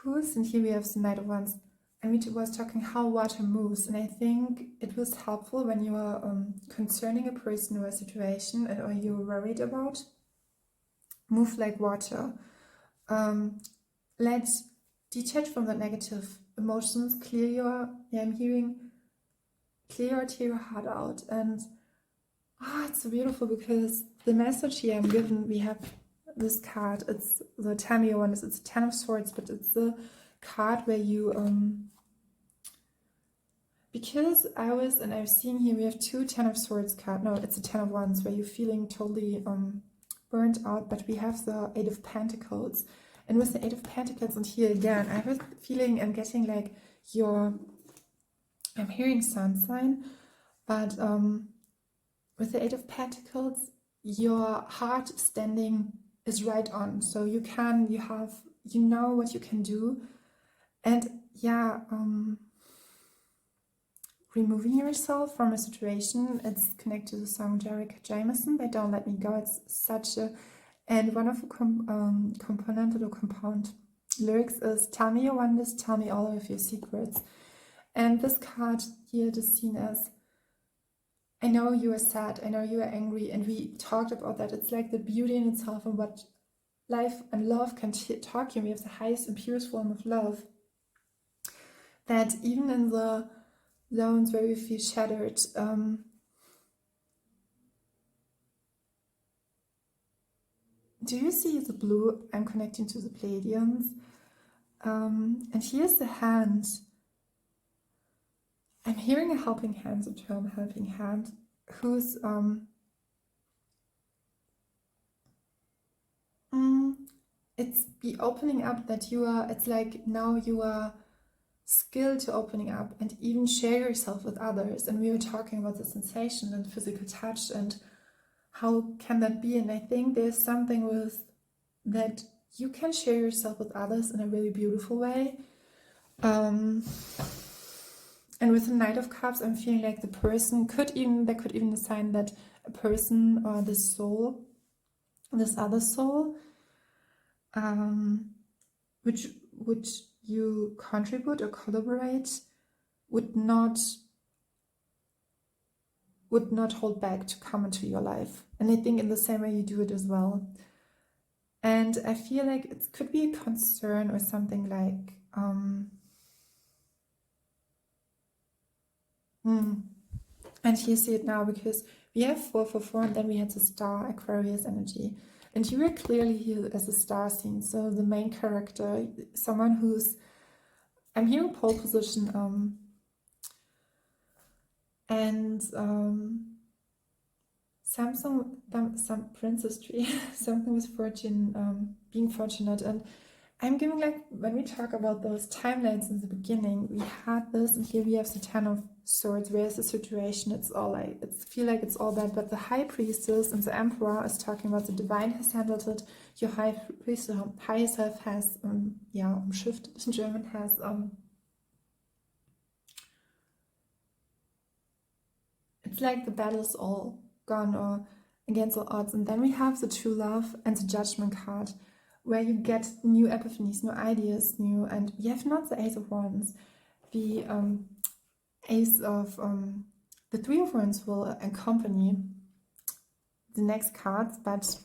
and here we have the Knight of Wands, and we was talking how water moves, and I think it was helpful when you are concerning a person or a situation or you were worried about. Move like water. Let's detach from the negative emotions, clear your... I'm hearing clear your heart out, and it's so beautiful, because the message here I'm given, we have this card, it's the Tamio one, it's a Ten of Swords, but it's the card where you, because I'm seeing here we have two Ten of Swords card, no, it's a Ten of Wands, where you're feeling totally burnt out, but we have the Eight of Pentacles, and with the Eight of Pentacles, and here again, I have a feeling I'm getting like I'm hearing sun sign, but with the Eight of Pentacles, your heart standing is right on. So you know what you can do. And removing yourself from a situation, it's connected to the song Jerica Jameson by Don't Let Me Go. It's such a, and wonderful component or compound lyrics is, tell me your wonders, tell me all of your secrets. And this card here is seen as, I know you are sad, I know you are angry, and we talked about that. It's like the beauty in itself and what life and love can talk you. We have the highest and purest form of love. That even in the zones where we feel shattered, do you see the blue? I'm connecting to the Pleiadians. And here's the hand. I'm hearing a helping hand, the term helping hand, who's it's the opening up that you are, it's like now you are skilled to opening up and even share yourself with others. And we were talking about the sensation and physical touch and how can that be. And I think there's something with that you can share yourself with others in a really beautiful way. And with the Knight of Cups, I'm feeling like the person there could even assign that a person or this soul, this other soul, which you contribute or collaborate, would not hold back to come into your life. And I think in the same way you do it as well. And I feel like it could be a concern or something like, and you see it now because we have 444 and then we had the star Aquarius energy. And you are clearly here as a star scene. So the main character, someone who's, I'm hearing pole position, and some princess tree, something with fortune, being fortunate. And I'm giving, like, when we talk about those timelines in the beginning, we had this, and here we have the 10 of Swords. Where's the situation? It's all like, feel like it's all bad, but the High Priestess and the Emperor is talking about the divine has handled it. Your High Priestess, higher self has, shifted in German, has, it's like the battle is all gone or against all odds. And then we have the True Love and the Judgment card, where you get new epiphanies, new ideas, and we have not the Ace of Wands. The Ace of, the Three of Wands will accompany the next cards, but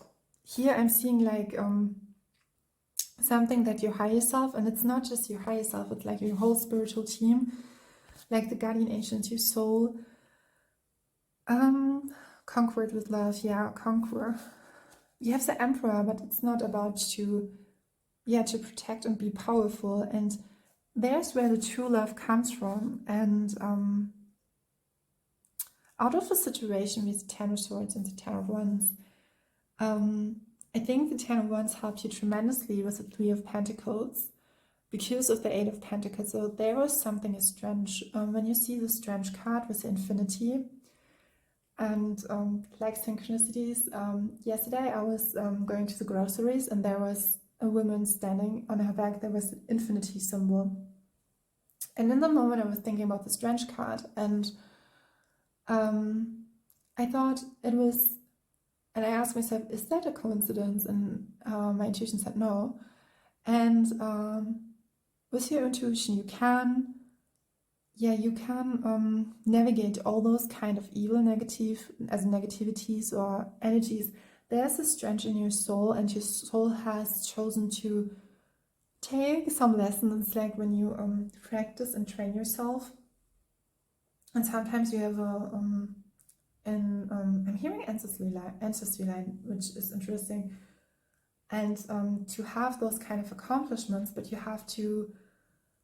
here I'm seeing like something that your higher self, and it's not just your higher self, it's like your whole spiritual team, like the guardian angels, your soul, conquered with love, conquer. You have the Emperor, but it's not about to protect and be powerful. And there's where the true love comes from. And out of the situation with the 10 of Swords and the 10 of Wands, I think the 10 of Wands helped you tremendously with the 3 of Pentacles because of the 8 of Pentacles. So there was something strange. When you see the strange card with the Infinity, and like synchronicities, yesterday I was going to the groceries and there was a woman standing on her back. There was an infinity symbol. And in the moment I was thinking about the strange card, and I thought it was, and I asked myself, is that a coincidence? And my intuition said no. And with your intuition you can navigate all those kind of evil negativities or energies. There's a strength in your soul, and your soul has chosen to take some lessons. It's like when you practice and train yourself, and sometimes you have I'm hearing ancestry line, which is interesting, and to have those kind of accomplishments, but you have to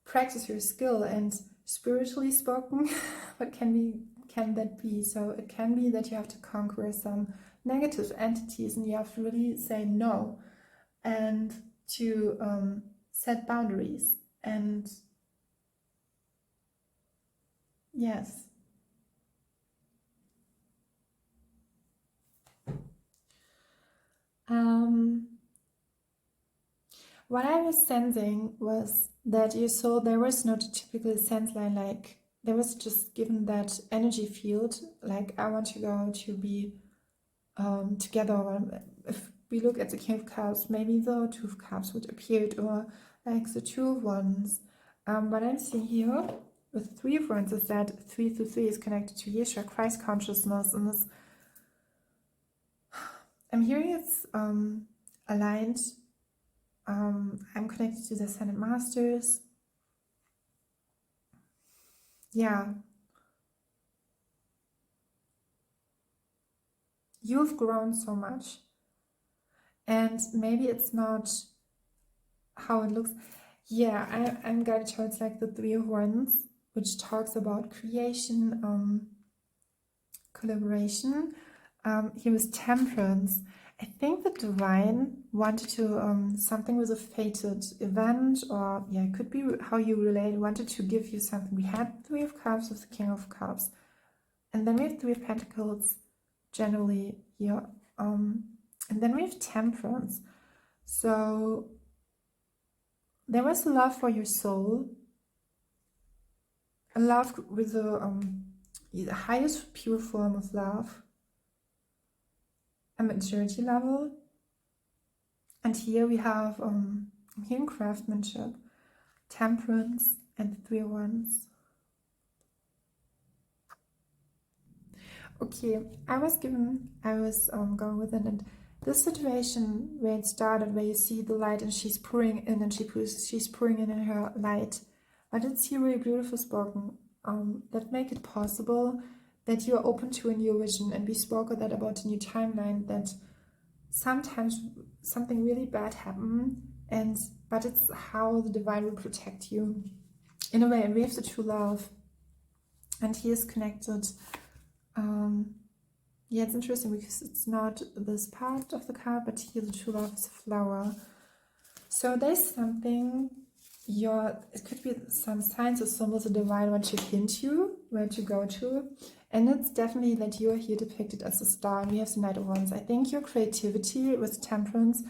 practice your skill. And spiritually spoken, what can that be? So it can be that you have to conquer some negative entities, and you have to really say no, and to set boundaries. And yes, what I was sensing was that you saw there was not a typical sense line, like there was just given that energy field, like I want to go to be together. If we look at the King of Cups, maybe the Two of Cups would appear, or like the Two of Wands. What I'm seeing here with Three of Wands is that 3 to 3 is connected to Yesha, Christ consciousness, and this, I'm hearing it's aligned. I'm connected to the Ascended Masters. Yeah. You've grown so much. And maybe it's not how it looks. Yeah, I'm guided towards like the Three of Wands, which talks about creation, collaboration. Here was Temperance. I think the Divine wanted to, something was a fated event, or yeah, it could be how you relate, wanted to give you something. We had Three of Cups with the King of Cups. And then we have Three of Pentacles, generally here. And then we have Temperance. So there was love for your soul, a love with the highest pure form of love, a maturity level. And here we have healing, craftsmanship, temperance, and Three of Wands. Okay, I was going with it, and this situation where it started, where you see the light and she's pouring in, and she's pouring in her light, but it's here really beautiful spoken, that make it possible that you are open to a new vision. And we spoke of that about a new timeline, that sometimes something really bad happened, but it's how the Divine will protect you in a way. And we have the true love, and he is connected. Yeah, it's interesting because it's not this part of the card, but here the true love is a flower. So there's something, it could be some signs or symbols the Divine want to hint you where to go to. And it's definitely that you are here depicted as a star. And we have the Knight of Wands. I think your creativity with Temperance,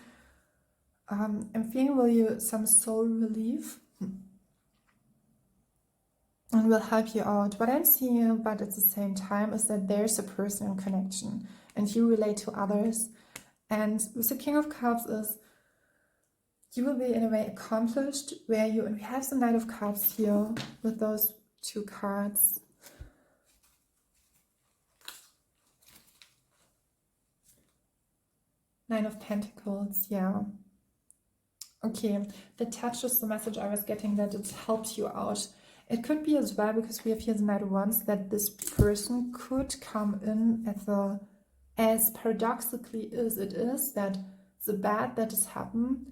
I'm feeling will you some soul relief and will help you out. What I'm seeing, but at the same time, is that there's a personal connection and you relate to others. And with the King of Cups is you will be in a way accomplished, where you, and we have the Knight of Cups here with those two cards. Nine of Pentacles, yeah. Okay, that touches the message I was getting, that it helps you out. It could be as well, because we have here the Knight of Wands, that this person could come in at the, as paradoxically as it is, that the bad that has happened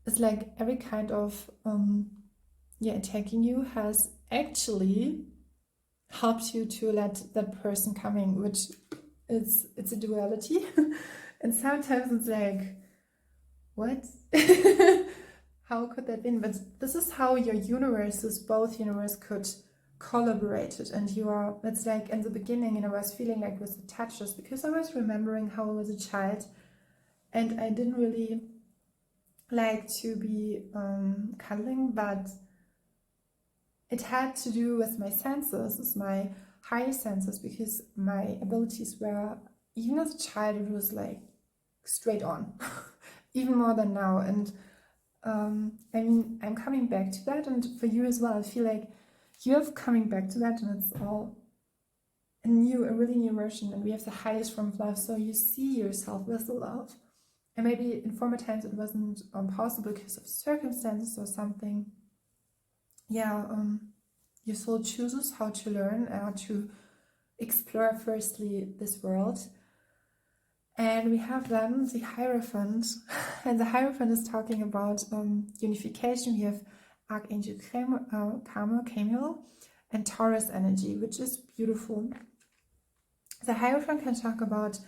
is like every kind of attacking you has actually helped you to let that person coming, which it's a duality. And sometimes it's like, what? How could that be? But this is how your universes, both universe could collaborate it. And you are, it's like in the beginning, I was feeling like with the touches, because I was remembering how I was a child and I didn't really like to be cuddling, but it had to do with my senses, with my higher senses, because my abilities were, even as a child, it was like straight on, even more than now. And I mean, I'm coming back to that, and for you as well, I feel like you're coming back to that, and it's all a really new version. And we have the highest form of love, so you see yourself with the love. And maybe in former times it wasn't possible because of circumstances or something. Yeah, your soul chooses how to learn, how to explore firstly this world. And we have then the Hierophant, and the Hierophant is talking about unification. We have Archangel Camille, and Taurus energy, which is beautiful. The Hierophant can talk about,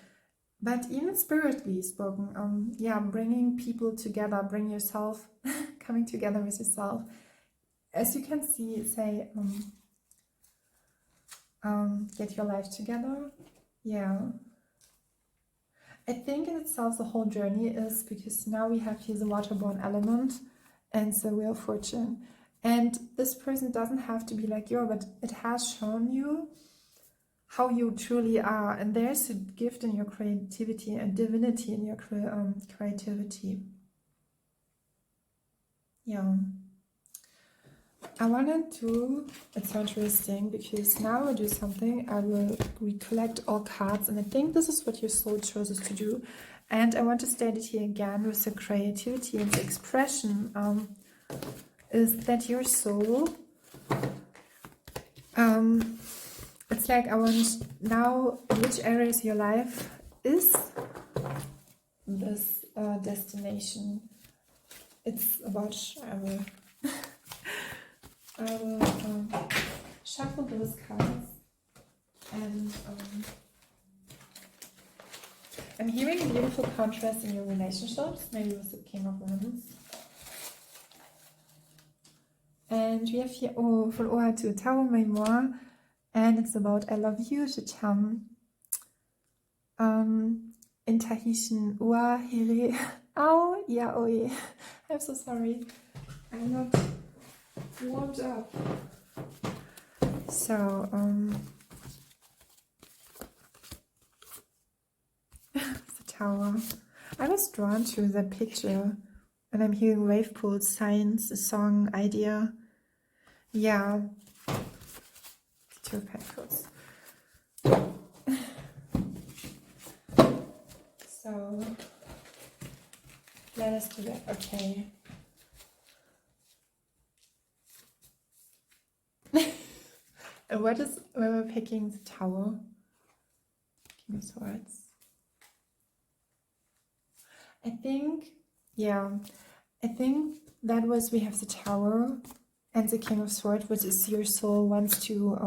but even spiritually spoken, bringing people together, bring yourself, coming together with yourself. As you can see, say, get your life together. Yeah. I think in itself the whole journey is, because now we have here the waterborne element and the Wheel of Fortune. And this person doesn't have to be like you, but it has shown you how you truly are. And there's a gift in your creativity and divinity in your creativity. yeah, I wanted to, it's so interesting because now I do something, I will recollect all cards, and I think this is what your soul chose us to do. And I want to state it here again with the creativity and the expression, is that your soul, it's like I want now, which areas of your life is this destination. It's about, I will shuffle those cards, and I'm hearing a beautiful contrast in your relationships, maybe with the King of Wands. And we have here, oh, from Oa to Tao Memoir, and it's about I love you, je t'aime. In Tahitian, Oa here. Oh, yeah, oh, yeah. I'm so sorry. I'm not warmed up. So, the tower. I was drawn to the picture, and I'm hearing wave pools, signs, a song, idea. Yeah. Two of Pentacles. So, let us do that. Okay. And what is when we're picking the tower? King of Swords. I think that was, we have the tower and the King of Swords, which is your soul wants to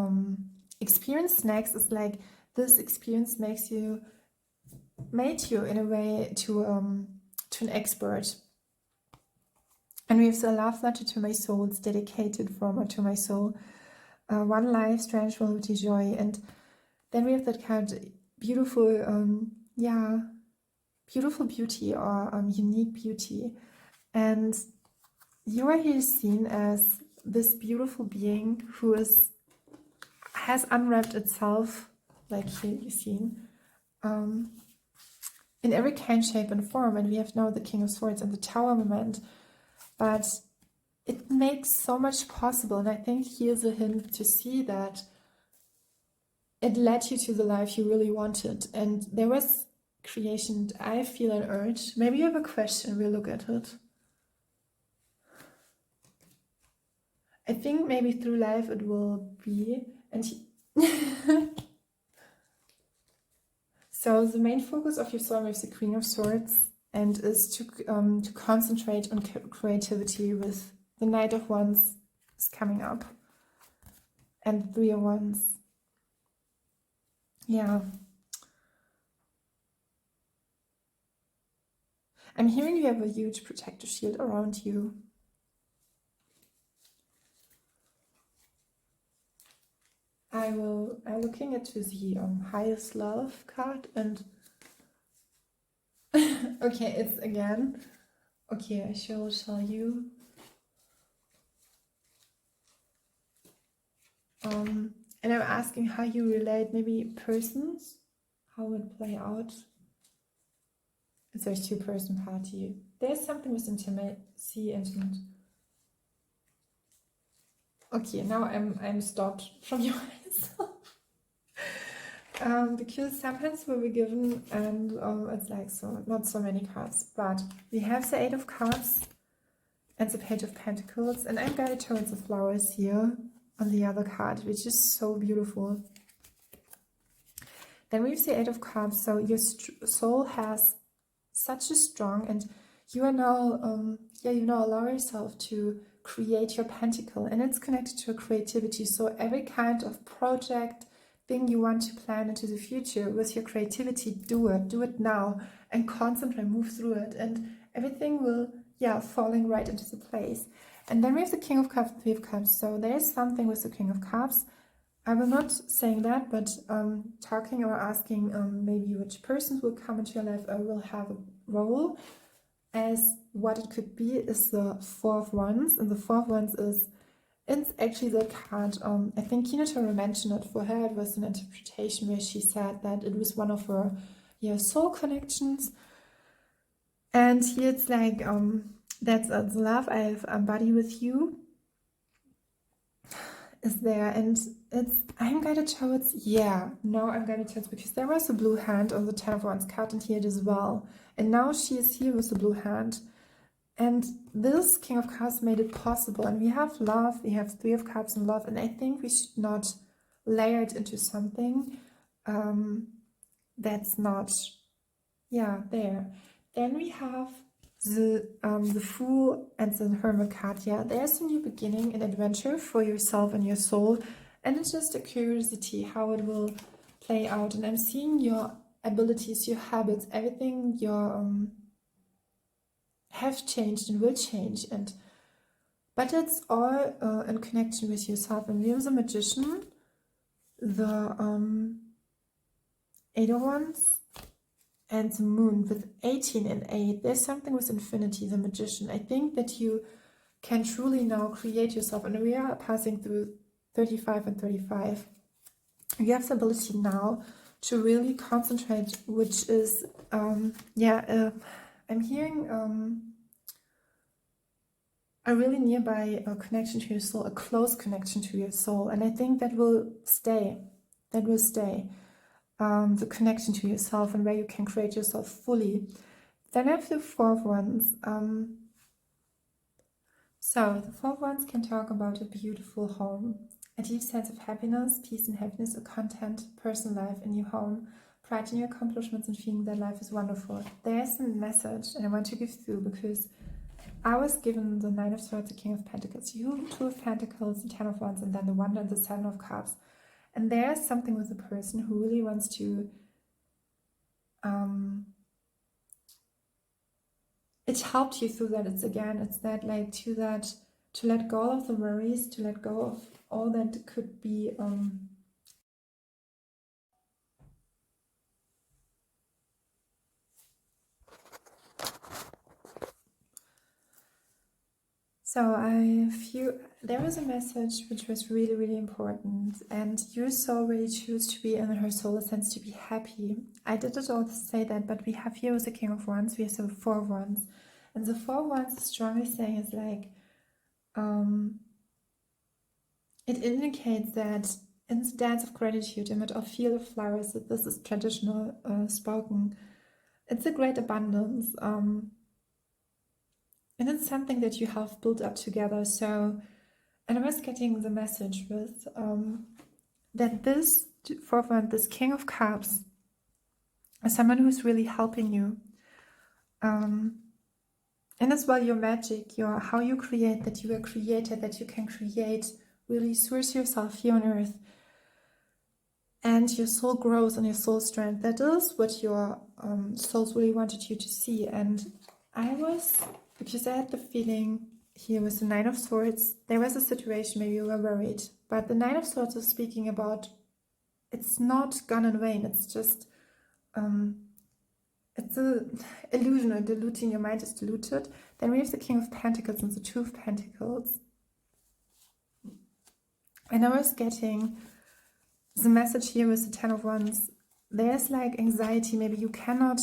experience next. It's like this experience made you in a way to an expert. And we have the love letter to my soul. It's dedicated from to my soul. One life, strange reality, joy. And then we have that card, beautiful, beautiful beauty, or unique beauty. And you are here seen as this beautiful being who has unwrapped itself, like here you've seen, in every kind, shape and form. And we have now the King of Swords and the Tower moment, but it makes so much possible. And I think here's a hint to see that it led you to the life you really wanted. And there was creation. I feel an urge. Maybe you have a question. We'll look at it. I think maybe through life it will be. And so the main focus of your soul is the Queen of Swords, and is to concentrate on creativity with the Knight of Wands is coming up, and Three of Wands. Yeah. I'm hearing you have a huge protective shield around you. I'm looking at the highest love card, and okay, it's again. Okay, I shall tell you. And I'm asking how you relate, maybe persons, how it would play out. It's a two-person party. There's something with intimacy and okay, now I'm stopped from your eyes. Because sometimes we'll be given, and it's like so not so many cards, but we have the Eight of Cups and the Page of Pentacles, and I'm guided towards the flowers here on the other card, which is so beautiful. Then we have the Eight of Cups. So your soul has such a strong, and you are now allow yourself to create your pentacle, and it's connected to creativity. So every kind of project, thing you want to plan into the future with your creativity, do it now, and concentrate, move through it, and everything will falling right into the place. And then we have the King of Cups, Three of Cups. So there's something with the King of Cups. I will not saying that, but talking or asking maybe which person will come into your life or will have a role, as what it could be is the Four of Wands. And the Four of Wands is, it's actually the card, I think Kina Toro mentioned it. For her it was an interpretation where she said that it was one of her soul connections. And here it's like that's the love I've embodied with you is there, and I'm guided towards, I'm guided towards, because there was a blue hand on the Ten of Wands card and here it as well, and now she is here with the blue hand, and this King of Cups made it possible, and we have love, we have Three of Cups and love, and I think we should not layer it into something that's not there. Then we have the Fool and the Hermit card. There's a new beginning, an adventure for yourself and your soul, and it's just a curiosity how it will play out. And I'm seeing your abilities, your habits, everything your have changed and will change, but it's all in connection with yourself. And we have the Magician, the Eight of Wands, and the Moon with 18 and 8. There's something with infinity, the Magician. I think that you can truly now create yourself, and we are passing through 35 and 35. You have the ability now to really concentrate, which is I'm hearing a really nearby connection to your soul, a close connection to your soul, and I think that will stay. The connection to yourself and where you can create yourself fully. Then I have the Four of Wands. So the Four of Wands can talk about a beautiful home, a deep sense of happiness, peace and happiness, a content, personal life in your home, pride in your accomplishments and feeling that life is wonderful. There's a message and I want to give through, because I was given the Nine of Swords, the King of Pentacles, you, Two of Pentacles, the Ten of Wands, and then the Wonder and the Seven of Cups. And there's something with a person who really wants to it helped you through that. It's that like to let go of the worries, to let go of all that could be so I feel there was a message which was really, really important, and your soul really choose to be in her solar sense, to be happy. I didn't all say that, but we have here with the King of Wands, we have the Four of Wands, and the Four of Wands is strongly saying is like it indicates that in the dance of gratitude, amid a field of flowers, that this is traditional spoken, it's a great abundance. And it's something that you have built up together. So, and I was getting the message with that this Four of Wands, this King of Cups, is someone who's really helping you. And as well, your magic, your how you create, that you are created, that you can create, really source yourself here on earth. And your soul grows and your soul strength. That is what your souls really wanted you to see. And because I had the feeling here with the Nine of Swords, there was a situation, maybe you were worried. But the Nine of Swords is speaking about, it's not gone in vain. It's just, it's an illusion or diluting, your mind is diluted. Then we have the King of Pentacles and the Two of Pentacles. And I was getting the message here with the Ten of Wands. There's like anxiety, maybe you cannot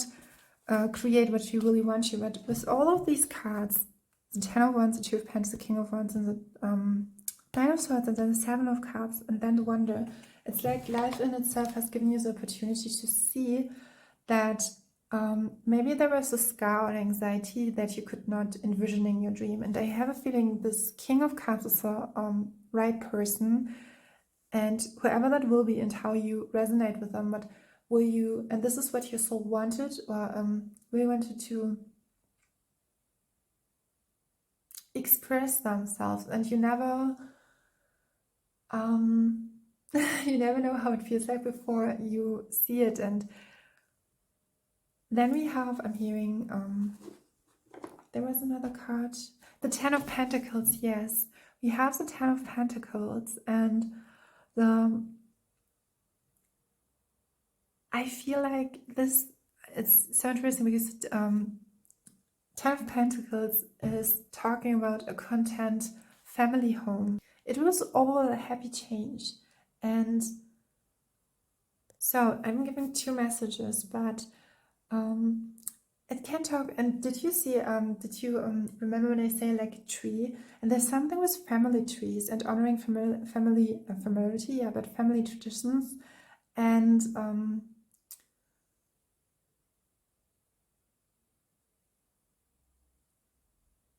create what you really want to, but with all of these cards, the Ten of Wands, the Two of Pentacles, the King of Wands, and the Nine of Swords, and then the Seven of Cups, and then the Wonder, it's like life in itself has given you the opportunity to see that maybe there was a scar or anxiety that you could not envision in your dream. And I have a feeling this King of Cups is the right person, and whoever that will be and how you resonate with them, but will you, and this is what your soul wanted, or really wanted to express themselves, and you never you never know how it feels like before you see it. And then we have, I'm hearing there was another card, the Ten of Pentacles. Yes, we have the Ten of Pentacles, and I feel like this, it's so interesting because Ten of Pentacles is talking about a content family home. It was all a happy change. And so I'm giving two messages, but it can talk. And did you see, did you remember when I say like a tree? And there's something with family trees and honoring familiarity, yeah, but family traditions. And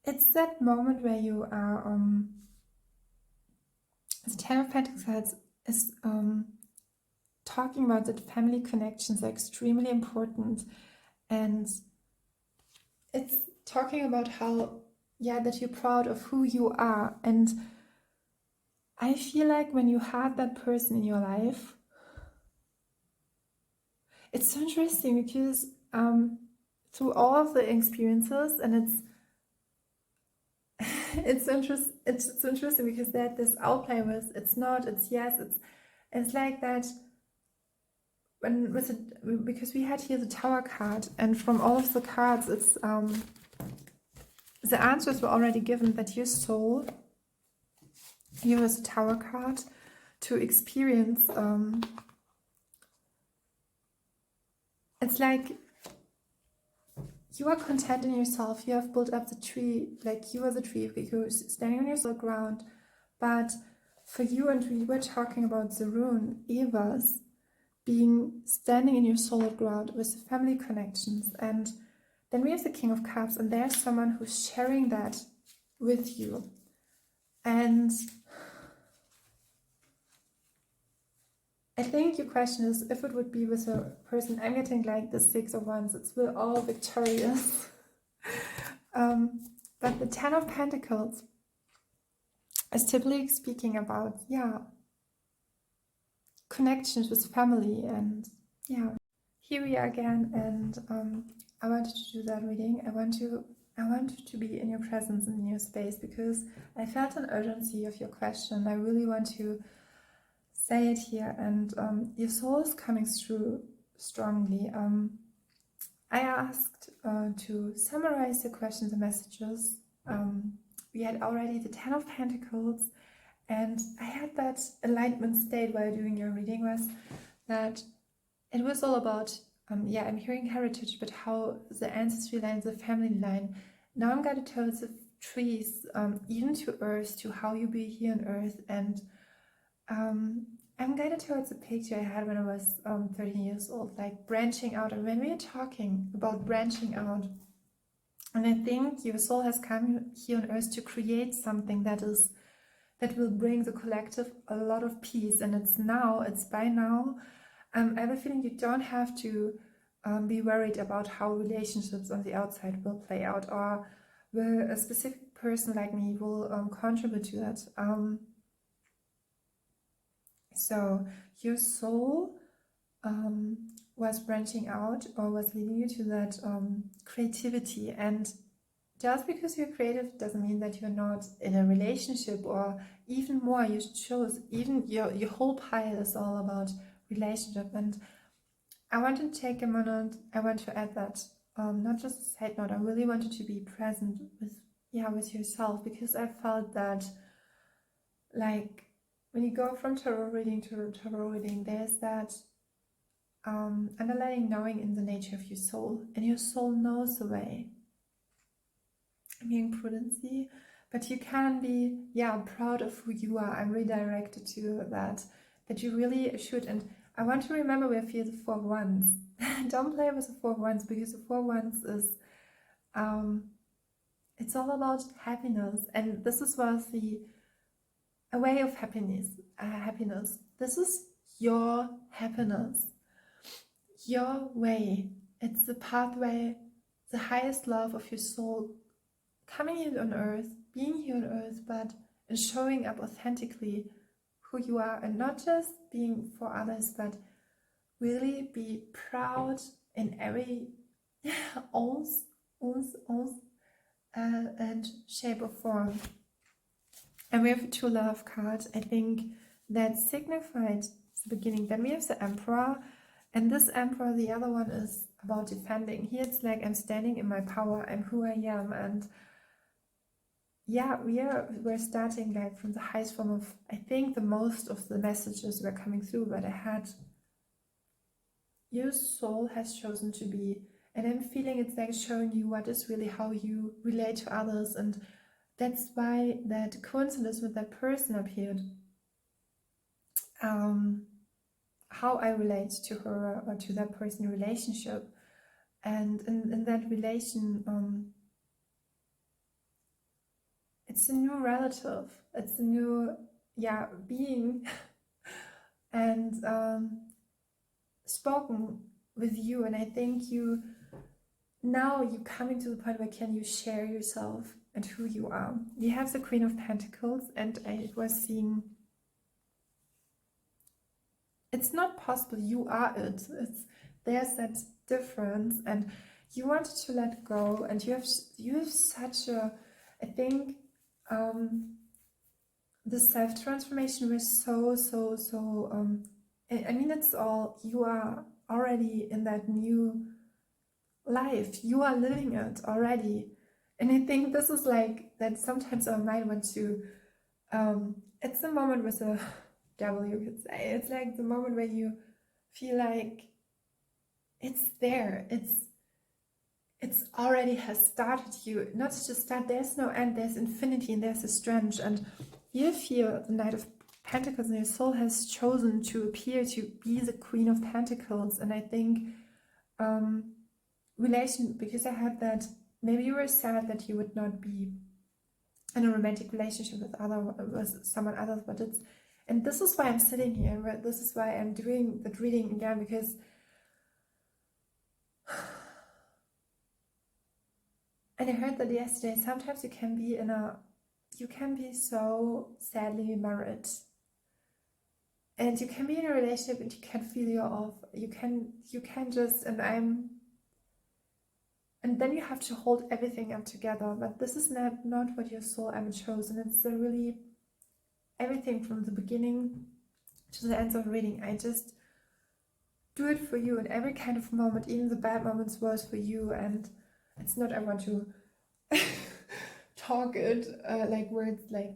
it's that moment where you are, the Ten of Pentacles is talking about that family connections are extremely important. And it's talking about how, yeah, that you're proud of who you are. And I feel like when you had that person in your life, it's so interesting because through all of the experiences, and it's interesting because that this outplay with it's not, it's yes, it's like that when with it, because we had here the Tower card, and from all of the cards, it's the answers were already given that your soul, here was the Tower card, to experience. It's like you are content in yourself. You have built up the tree, like you are the tree, you're standing on your solid ground. But for you, and we were talking about the rune, Eva's, being standing in your solid ground with the family connections. And then we have the King of Cups, and there's someone who's sharing that with you. And I think your question is if it would be with a person. I'm getting like the Six of Wands. It's we're all victorious. But the Ten of Pentacles is typically speaking about, yeah, connections with family. And yeah, here we are again. And I wanted to do that reading. I want to be in your presence and in your space because I felt an urgency of your question. I really want to say it here, and your soul is coming through strongly. I asked to summarize the questions and messages. We had already the Ten of Pentacles, and I had that alignment state while doing your reading was that it was all about, yeah, I'm hearing heritage, but how the ancestry line, the family line. Now I'm guided towards the trees, even to earth, to how you be here on earth. And I'm guided towards a picture I had when I was 13 years old, like branching out. And when we are talking about branching out, and I think your soul has come here on earth to create something that will bring the collective a lot of peace. And it's by now. I have a feeling you don't have to be worried about how relationships on the outside will play out, or will a specific person like me will contribute to that. So your soul was branching out, or was leading you to that creativity. And just because you're creative doesn't mean that you're not in a relationship, or even more, you chose, even your whole pile is all about relationship. And I want to take a minute, I want to add that, not just a side note, I really wanted to be present with yourself, because I felt that, like, when you go from tarot reading to tarot reading, there's that underlying knowing in the nature of your soul, and your soul knows the way. I'm hearing prudency, but you can be, proud of who you are. I'm redirected to that you really should. And I want to remember where I feel the Four of Wands. Don't play with the Four of Wands, because the Four of Wands is, it's all about happiness, and this was a way of happiness. This is your happiness, your way. It's the pathway, the highest love of your soul, coming here on earth, being here on earth, but and showing up authentically who you are, and not just being for others, but really be proud in every ounce and shape or form. And we have two love cards, I think, that signified the beginning. Then we have the Emperor, and this Emperor, the other one, is about defending. Here it's like I'm standing in my power, I'm who I am. And yeah, we're starting like from the highest form of, I think the most of the messages were coming through, but I had, your soul has chosen to be And I'm feeling it's like showing you what is really how you relate to others. And that's why that coincidence with that person appeared. How I relate to her or to that person relationship. And in that relation, it's a new relative, it's a new being and spoken with you. And I think now you're coming to the point where can you share yourself and who you are. You have the Queen of Pentacles, and I was seeing it's not possible you are it. There's that difference, and you wanted to let go, and you have such a, I think the self-transformation was so I mean, it's all, you are already in that new life, you are living it already. And I think this is like that sometimes our mind wants to it's the moment with a devil, you could say. It's like the moment where you feel like it's there, it's already has started you, not just start, there's no end, there's infinity and there's a strength. And you feel the Knight of Pentacles and your soul has chosen to appear to be the Queen of Pentacles. And I think because I had that, maybe you were sad that you would not be in a romantic relationship with someone else, but it's, and this is why I'm sitting here, this is why I'm doing that reading again, because and I heard that yesterday, sometimes you can be so sadly married, and you can be in a relationship and you can feel you're off, you can just, and then you have to hold everything up together. But this is not what your soul ever chose, and it's really everything from the beginning to the end of reading. I just do it for you in every kind of moment, even the bad moments was for you. And it's not I want to talk it like words like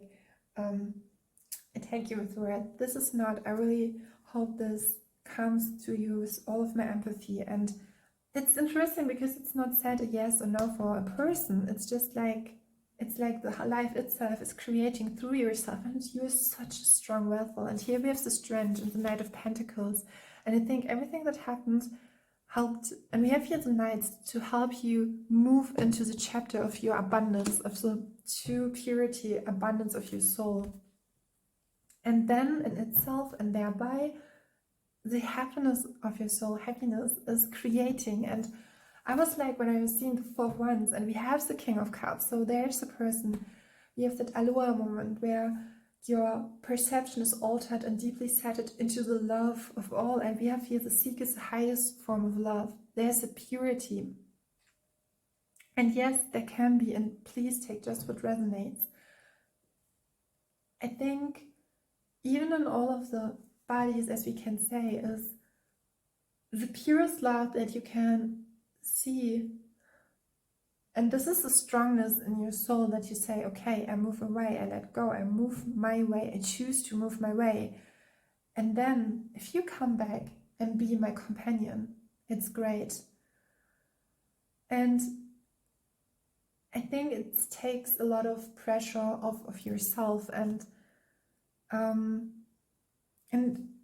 I thank you with words. This is not, I really hope this comes to you with all of my empathy. And it's interesting because it's not said a yes or no for a person. It's just like, it's like the life itself is creating through yourself, and you're such a strong vessel. And here we have the strength and the Knight of Pentacles. And I think everything that happened helped, and we have here the Knights to help you move into the chapter of your abundance, of the true purity, abundance of your soul. And then in itself, and thereby, the happiness of your soul, happiness is creating. And I was like, when I was seeing the Four of Wands, and we have the King of Cups, so there's the person, we have that aloha moment where your perception is altered and deeply settled into the love of all. And we have here the seek is the highest form of love. There's a purity. And yes, there can be, and please take just what resonates. I think even in all of the bodies, as we can say, is the purest love that you can see. And this is the strongness in your soul that you say, okay, I move away, I let go, I move my way, I choose to move my way. And then if you come back and be my companion, it's great. And I think it takes a lot of pressure off of yourself. And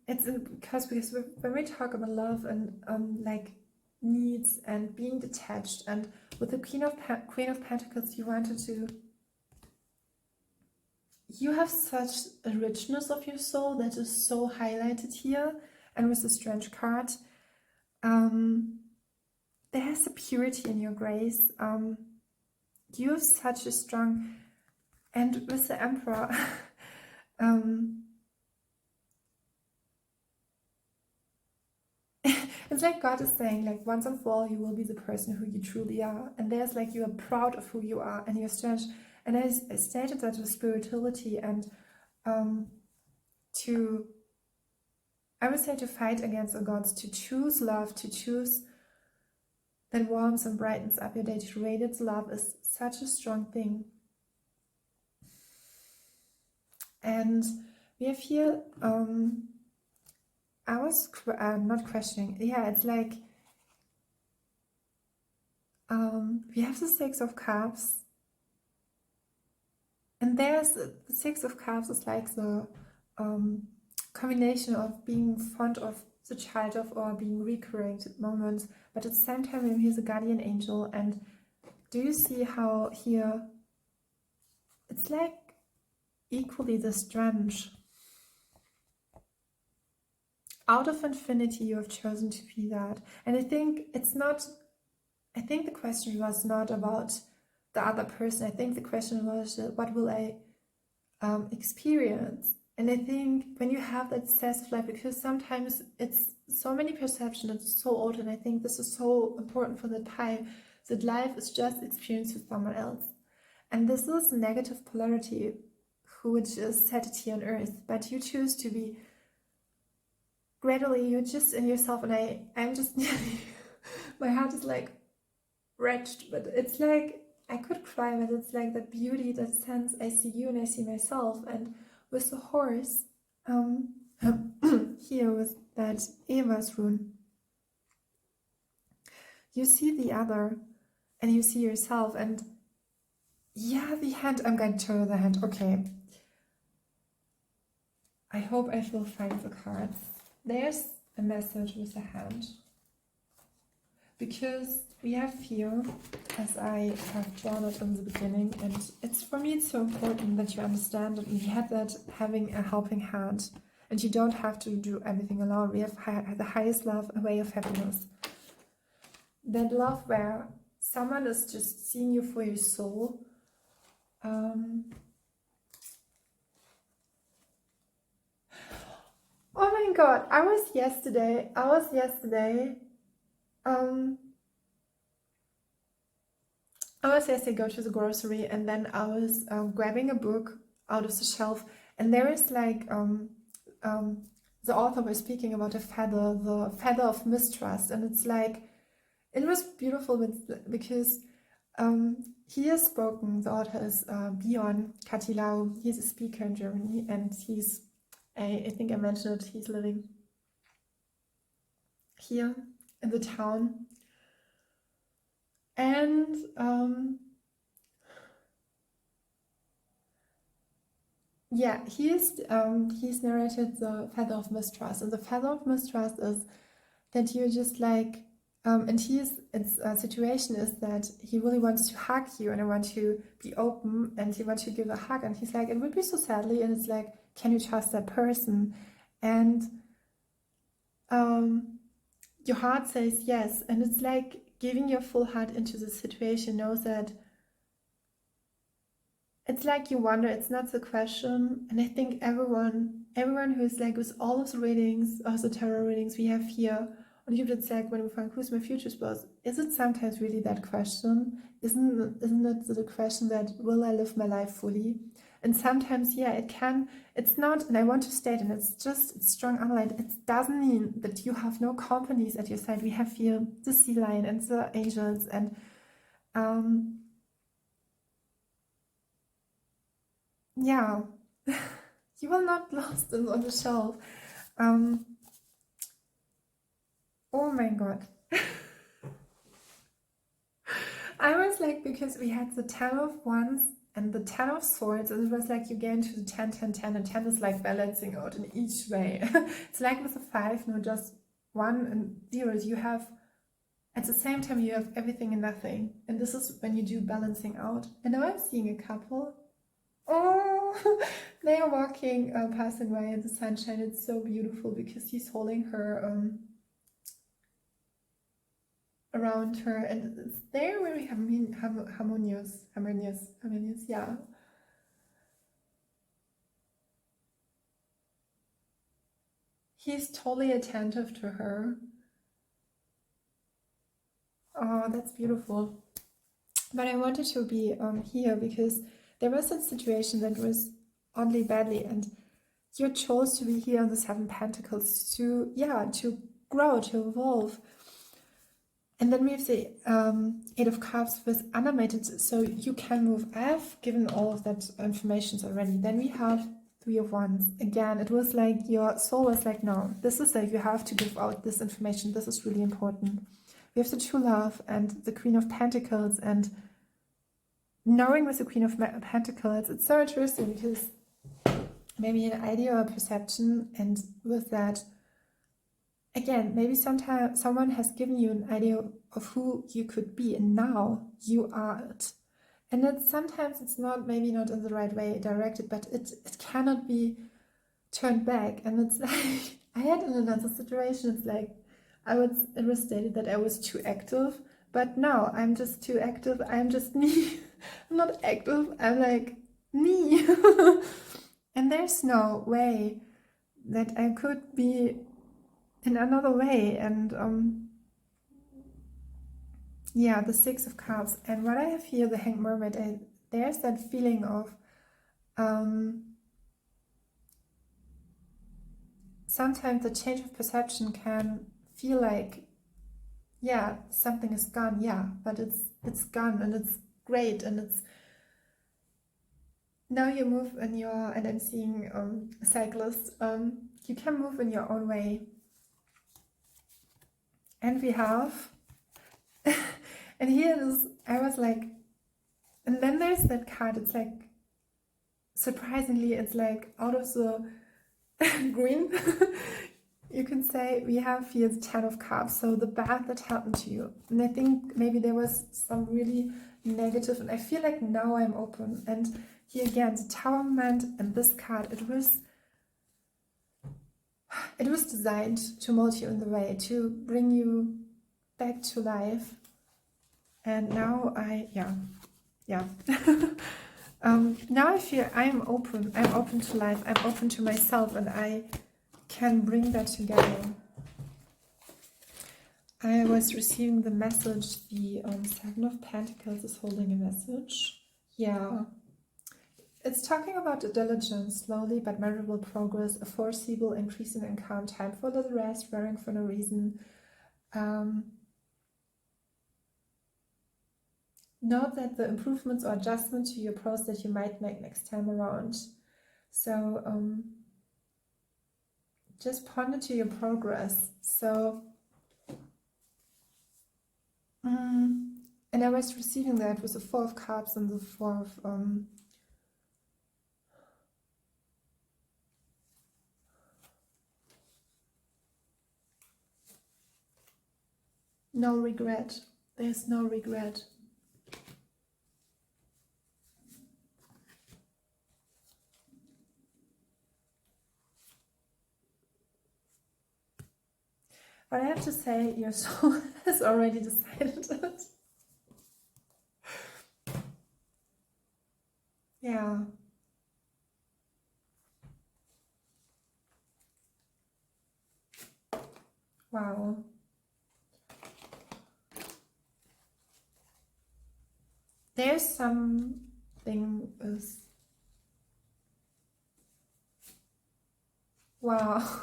it's because when we talk about love and like needs and being detached, and with the Queen of Pentacles, you have such a richness of your soul that is so highlighted here. And with the Strange card, there's a purity in your grace. You have such a strong, and with the Emperor, it's like God is saying, like, once and for all, you will be the person who you truly are. And there's like, you are proud of who you are and your strength. And I stated that with spirituality and I would say to fight against the gods, to choose love, to choose that warms and brightens up your day, to radiate love is such a strong thing. And we have here, I was not questioning, yeah, it's like, we have the Six of Cups, and there's the Six of Cups is like the combination of being fond of the child of or being recurring moments, but at the same time he's a guardian angel. And do you see how here it's like equally the strength? Out of infinity you have chosen to be that. And I think the question was not about the other person. I think the question was, what will I experience? And I think when you have that sense of life, because sometimes it's so many perceptions, it's so old, and I think this is so important for the time, that life is just experienced with someone else. And this is negative polarity, which is set here on earth, but you choose to be gradually, you're just in yourself. And I'm just my heart is like wretched, but it's like I could cry, but it's like that beauty, that sense. I see you and I see myself. And with the horse here with that Eva's rune, you see the other and you see yourself. And yeah, the hand, I'm going to show the hand. Okay, I hope I will find the cards. There's a message with the hand, because we have here, as I have drawn it in the beginning, and it's for me it's so important that you understand that we have that having a helping hand, and you don't have to do everything alone. We have the highest love, a way of happiness. That love where someone is just seeing you for your soul. Oh my god, I was yesterday go to the grocery, and then I was grabbing a book out of the shelf, and there is like the author was speaking about the feather of mistrust, and it's like, it was beautiful because he has spoken, the author is Björn Katilau. He's a speaker in Germany, and I think I mentioned it, he's living here in the town. And yeah, he's narrated the feather of mistrust, and the feather of mistrust is that you're just like, and situation is that he really wants to hug you, and I want to be open, and he wants to give a hug, and he's like, it would be so sadly, and it's like, can you trust that person? And your heart says yes, and it's like giving your full heart into the situation knows that it's like you wonder, it's not the question. And I think everyone who's like, with all of the readings, also tarot readings we have here, and you it's like, when we find who's my future spouse, is it sometimes really that question? Isn't it the question that, will I live my life fully? And sometimes, yeah, it's not, and I want to state, and it's strong underlined, it doesn't mean that you have no companies at your side. We have here the sea lion and the angels, and yeah, you will not lost on the shelf. Oh my god. I was like, because we had the 10 of Wands and the 10 of Swords, and it was like you get into the 10, 10, 10, and 10 is like balancing out in each way. It's like with the 5, no, just 1 and 0s, you have, at the same time, you have everything and nothing. And this is when you do balancing out. And now I'm seeing a couple. Oh, they are walking, passing by in the sunshine. It's so beautiful because he's holding her around her, and they're very harmonious, yeah. He's totally attentive to her. Oh, that's beautiful. But I wanted to be here because there was a situation that was oddly badly, and you chose to be here on the 7 Pentacles to grow, to evolve. And then we have the 8 of Cups with animated, so you can move. I have given all of that information already. Then we have 3 of Wands. Again, it was like your soul was like, no, this is like, you have to give out this information. This is really important. we have the true love and the Queen of Pentacles. And knowing with the Queen of Pentacles, it's so interesting because maybe an idea or perception, and with that, again, maybe sometimes someone has given you an idea of who you could be, and now you are it. And it's sometimes it's not, maybe not in the right way directed, but it cannot be turned back. And it's like, I had in another situation, it's like, it was stated that I was too active, but now I'm just too active. I'm just me. I'm not active. I'm like me. And there's no way that I could be in another way. And yeah, the Six of Cups. And what I have here, the Hanged Mermaid, there's that feeling of sometimes the change of perception can feel like, yeah, something is gone, yeah, but it's gone, and it's great, and it's now you move in your, and I'm seeing cyclists, you can move in your own way. And we have and here it is, I was like, and then there's that card, it's like, surprisingly, it's like out of the green, you can say, we have here the Ten of Cups, so the bad that happened to you. And I think maybe there was some really negative, and I feel like now I'm open. And here again, the Towerment and this card, it was designed to mold you in the way, to bring you back to life. And now now I feel I'm open to life, I'm open to myself, and I can bring that together. I was receiving the message, the Seven of Pentacles is holding a message. Yeah. It's talking about a diligence, slowly but measurable progress, a foreseeable increase in income, time for a little rest, worrying for no reason. Note that the improvements or adjustments to your approach that you might make next time around. So just ponder to your progress. So and I was receiving that with the Four of Cups and the Four of no regret. There's no regret. But I have to say, your soul has already decided it. Yeah. Wow. There's something is... Wow.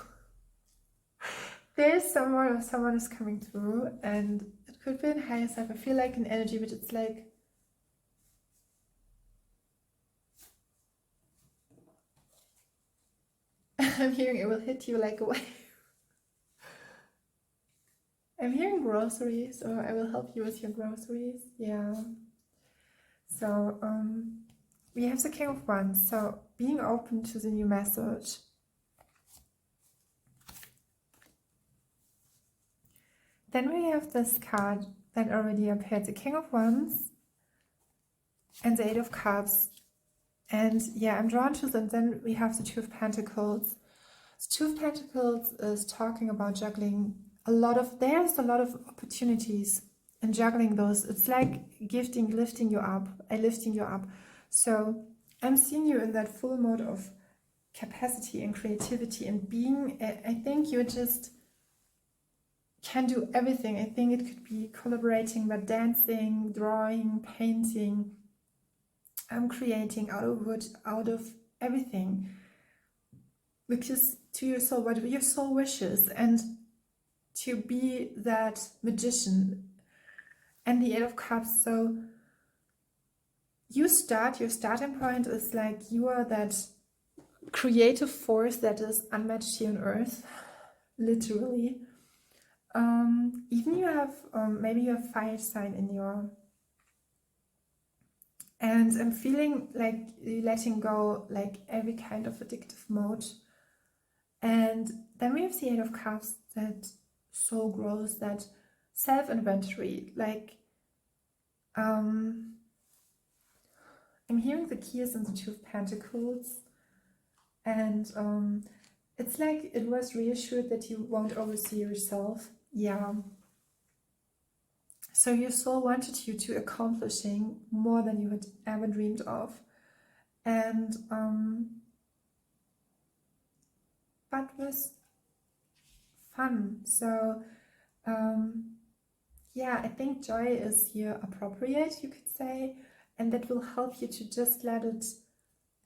There's someone is coming through, and it could be in higher self. I feel like an energy, but it's like I'm hearing it will hit you like a wave. I'm hearing groceries, or I will help you with your groceries. Yeah. So we have the King of Wands. So being open to the new message. Then we have this card that already appeared, the King of Wands and the Eight of Cups. And yeah, I'm drawn to them. Then we have the Two of Pentacles. The Two of Pentacles is talking about juggling there's a lot of opportunities in juggling those. It's like lifting you up. So I'm seeing you in that full mode of capacity and creativity and being, I think you just can do everything. I think it could be collaborating, but dancing, drawing, painting, creating out of wood, out of everything, because to your soul, what your soul wishes, and to be that magician. And the Eight of Cups, so your starting point is like you are that creative force that is unmatched here on earth, literally. Even you have, maybe you have fire sign in your, and I'm feeling like you're letting go like every kind of addictive mode. And then we have the Eight of Cups, that soul growth, that self-inventory. Like, I'm hearing the keys and the Two of Pentacles, and it's like it was reassured that you won't oversee yourself. Yeah. So your soul wanted you to accomplishing more than you had ever dreamed of. And but with fun. So yeah, I think joy is here appropriate, you could say, and that will help you to just let it,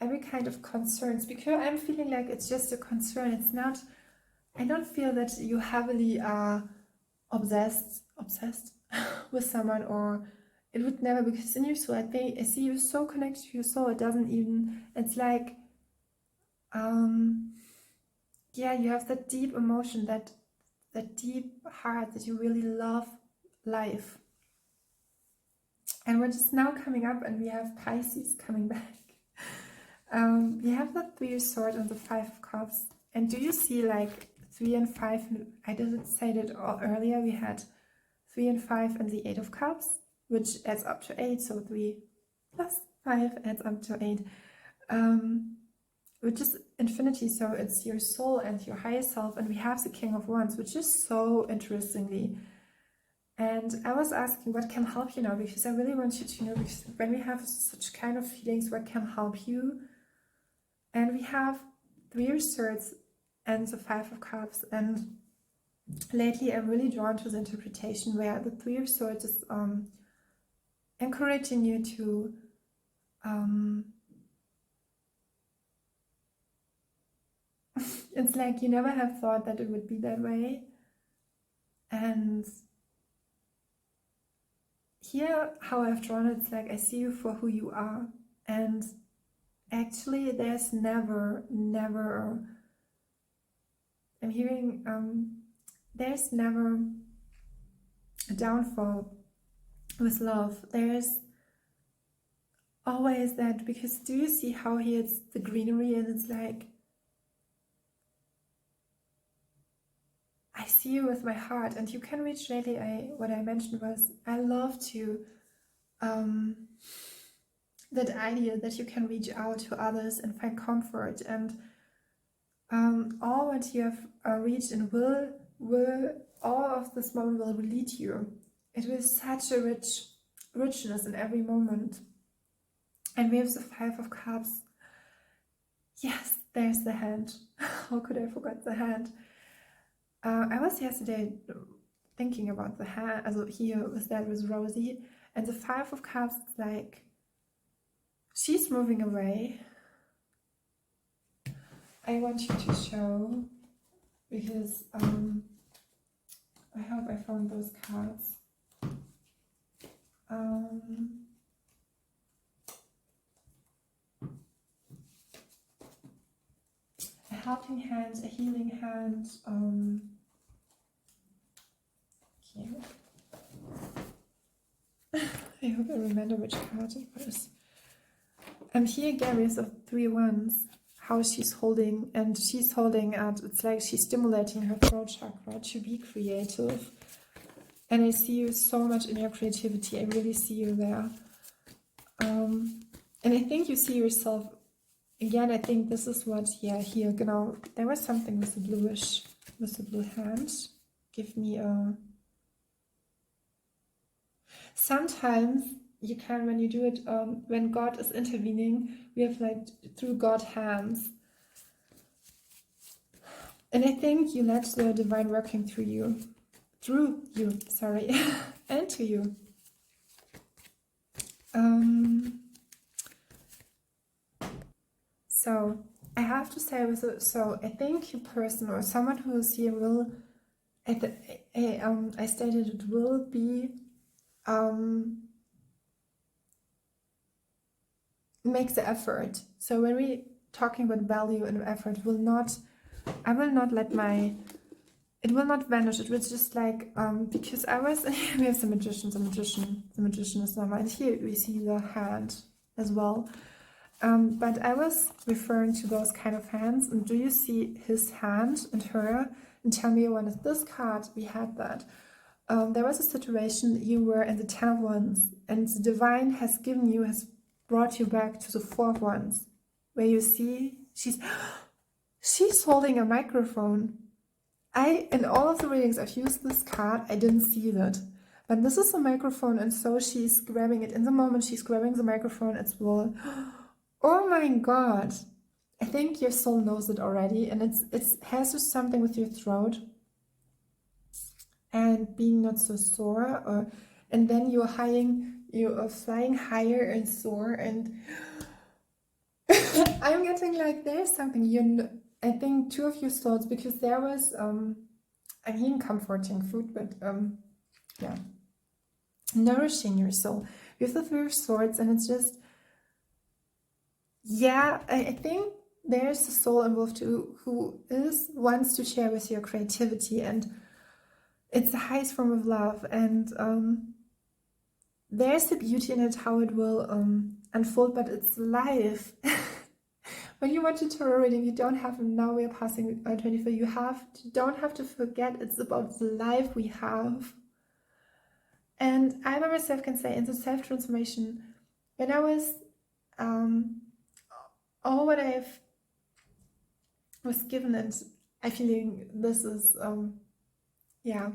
every kind of concerns, because I'm feeling like it's just a concern. It's not, I don't feel that you heavily are obsessed with someone, or it would never, because in your soul, I see you so connected to your soul, it doesn't even, it's like, yeah, you have that deep emotion, that deep heart, that you really love life. And what is now coming up, and we have Pisces coming back. We have the Three of Swords and the Five of Cups. And do you see like 3 and 5? I didn't say that earlier. We had 3 and 5 and the Eight of Cups, which adds up to 8. So 3 plus 5 adds up to 8. Which is infinity. So it's your soul and your higher self. And we have the King of Wands, which is so interestingly. And I was asking what can help you now, because I really want you to know, because when we have such kind of feelings, what can help you? And we have Three of Swords and the Five of Cups. And lately I'm really drawn to the interpretation where the Three of Swords is encouraging you to it's like you never have thought that it would be that way. And here, how I've drawn it, it's like I see you for who you are. And actually, there's never, I'm hearing, there's never a downfall with love. There's always that, because do you see how here it's the greenery, and it's like, I see you with my heart. And you can reach lately, what I mentioned was, I love to, that idea that you can reach out to others and find comfort, and all what you have reached and will all of this moment will lead you. It will such a richness in every moment. And we have the Five of Cups. Yes, there's the hand. How could I forget the hand? I was yesterday thinking about the hand, also here with that with Rosie, and the Five of Cups, it's like she's moving away. I want you to show, because I hope I found those cards. A helping hand, a healing hand. Okay. I hope I remember which card it was. And here again is of 3 wands. How she's holding, and she's holding at, it's like she's stimulating her throat chakra to be creative. And I see you so much in your creativity. I really see you there. And I think you see yourself, again, I think this is what, yeah, here, genau, there was something with the bluish, with the blue hand. Give me a... Sometimes you can, when you do it, when God is intervening, we have like through God's hands. And I think you let the divine working through you, and to you. So I have to say, so I think your person or someone who is here will, I stated it will be, make the effort. So when we talking about value and effort, I will not let my it will not vanish. It was just like, because I was, we have the magician is normal, and here we see the hand as well. But I was referring to those kind of hands, and do you see his hand and her? And tell me, when is this card? We had that. There was a situation, you were in the 10 of Wands, and the divine has brought you back to the 4 of Wands, where you see she's holding a microphone. In all of the readings I've used this card, I didn't see that. But this is a microphone, and so she's grabbing it. In the moment she's grabbing the microphone, it's well, oh my god. I think your soul knows it already, and it has to do something with your throat and being not so sore, and then you are flying higher and soar, and I'm getting like there's something I think 2 of your souls, because there was I'm hearing comforting food, but yeah, nourishing your soul with the 3 of Swords, and it's just, yeah, I think there's a soul involved too who wants to share with your creativity, and it's the highest form of love, and there's the beauty in it, how it will unfold, but it's life. When you watch a tarot reading, you don't have, now we're passing 24, you don't have to forget it's about the life we have. And I by myself can say, in the self-transformation, when I was, all what I was given, and I feeling this is, yeah.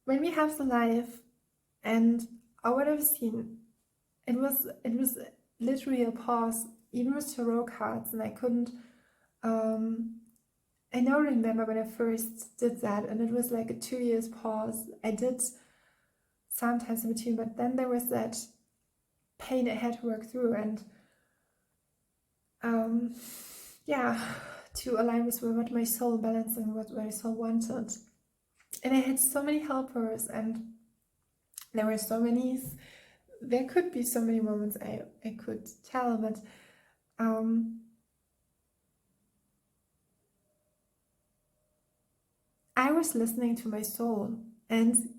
When we have the life, and what I've seen, it was literally a pause, even with tarot cards, and I couldn't, I now remember when I first did that, and it was like a 2 years pause. I did sometimes in between, but then there was that pain I had to work through, and yeah, to align with what my soul balanced and what my soul wanted. And I had so many helpers, and there could be so many moments I could tell, but I was listening to my soul, and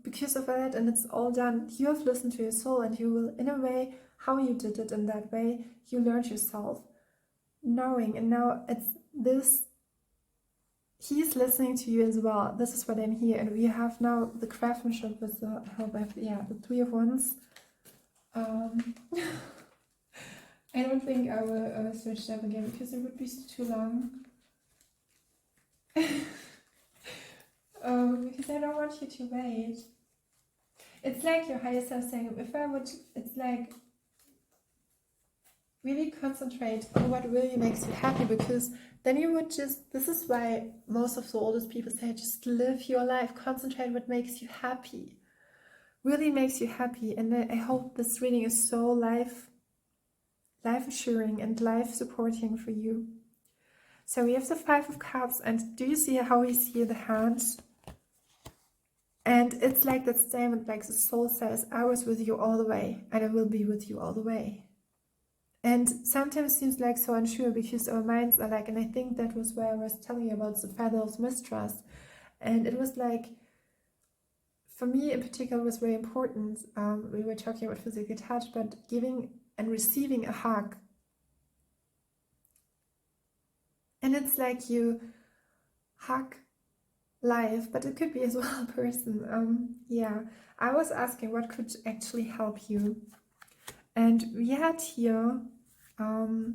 because of that, and it's all done, you have listened to your soul, and you will, in a way, how you did it in that way, you learned yourself, knowing, and now it's this, he's listening to you as well. This is what I'm here, and we have now the craftsmanship with the help of, the 3 of Wands. I don't think I will switch that again, because it would be too long. Because I don't want you to wait. It's like your higher self saying, it's like, really concentrate on what really makes you happy, because then you would just, this is why most of the oldest people say, just live your life, concentrate what makes you happy, really makes you happy. And I hope this reading is so life assuring and life supporting for you. So we have the 5 of Cups, and do you see how we see the hands? And it's like that statement, like the soul says, I was with you all the way, and I will be with you all the way. And sometimes it seems like so unsure, because our minds are like, and I think that was where I was telling you about the feather of mistrust. And it was like, for me in particular, it was very important. We were talking about physical touch, but giving and receiving a hug. And it's like you hug life, but it could be as well a person. Yeah, I was asking what could actually help you. And we had here the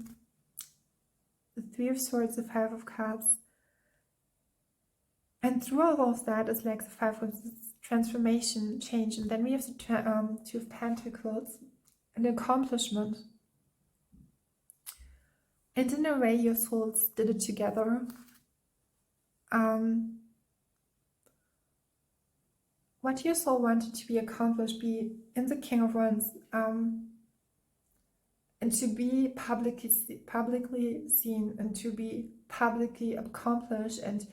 3 of Swords, the 5 of Cups. And through all of that is like the 5 of transformation, change. And then we have the 2 of Pentacles, an accomplishment. And in a way, your souls did it together. What your soul wanted to be accomplished, be in the King of Wands, and to be publicly seen, and to be publicly accomplished, and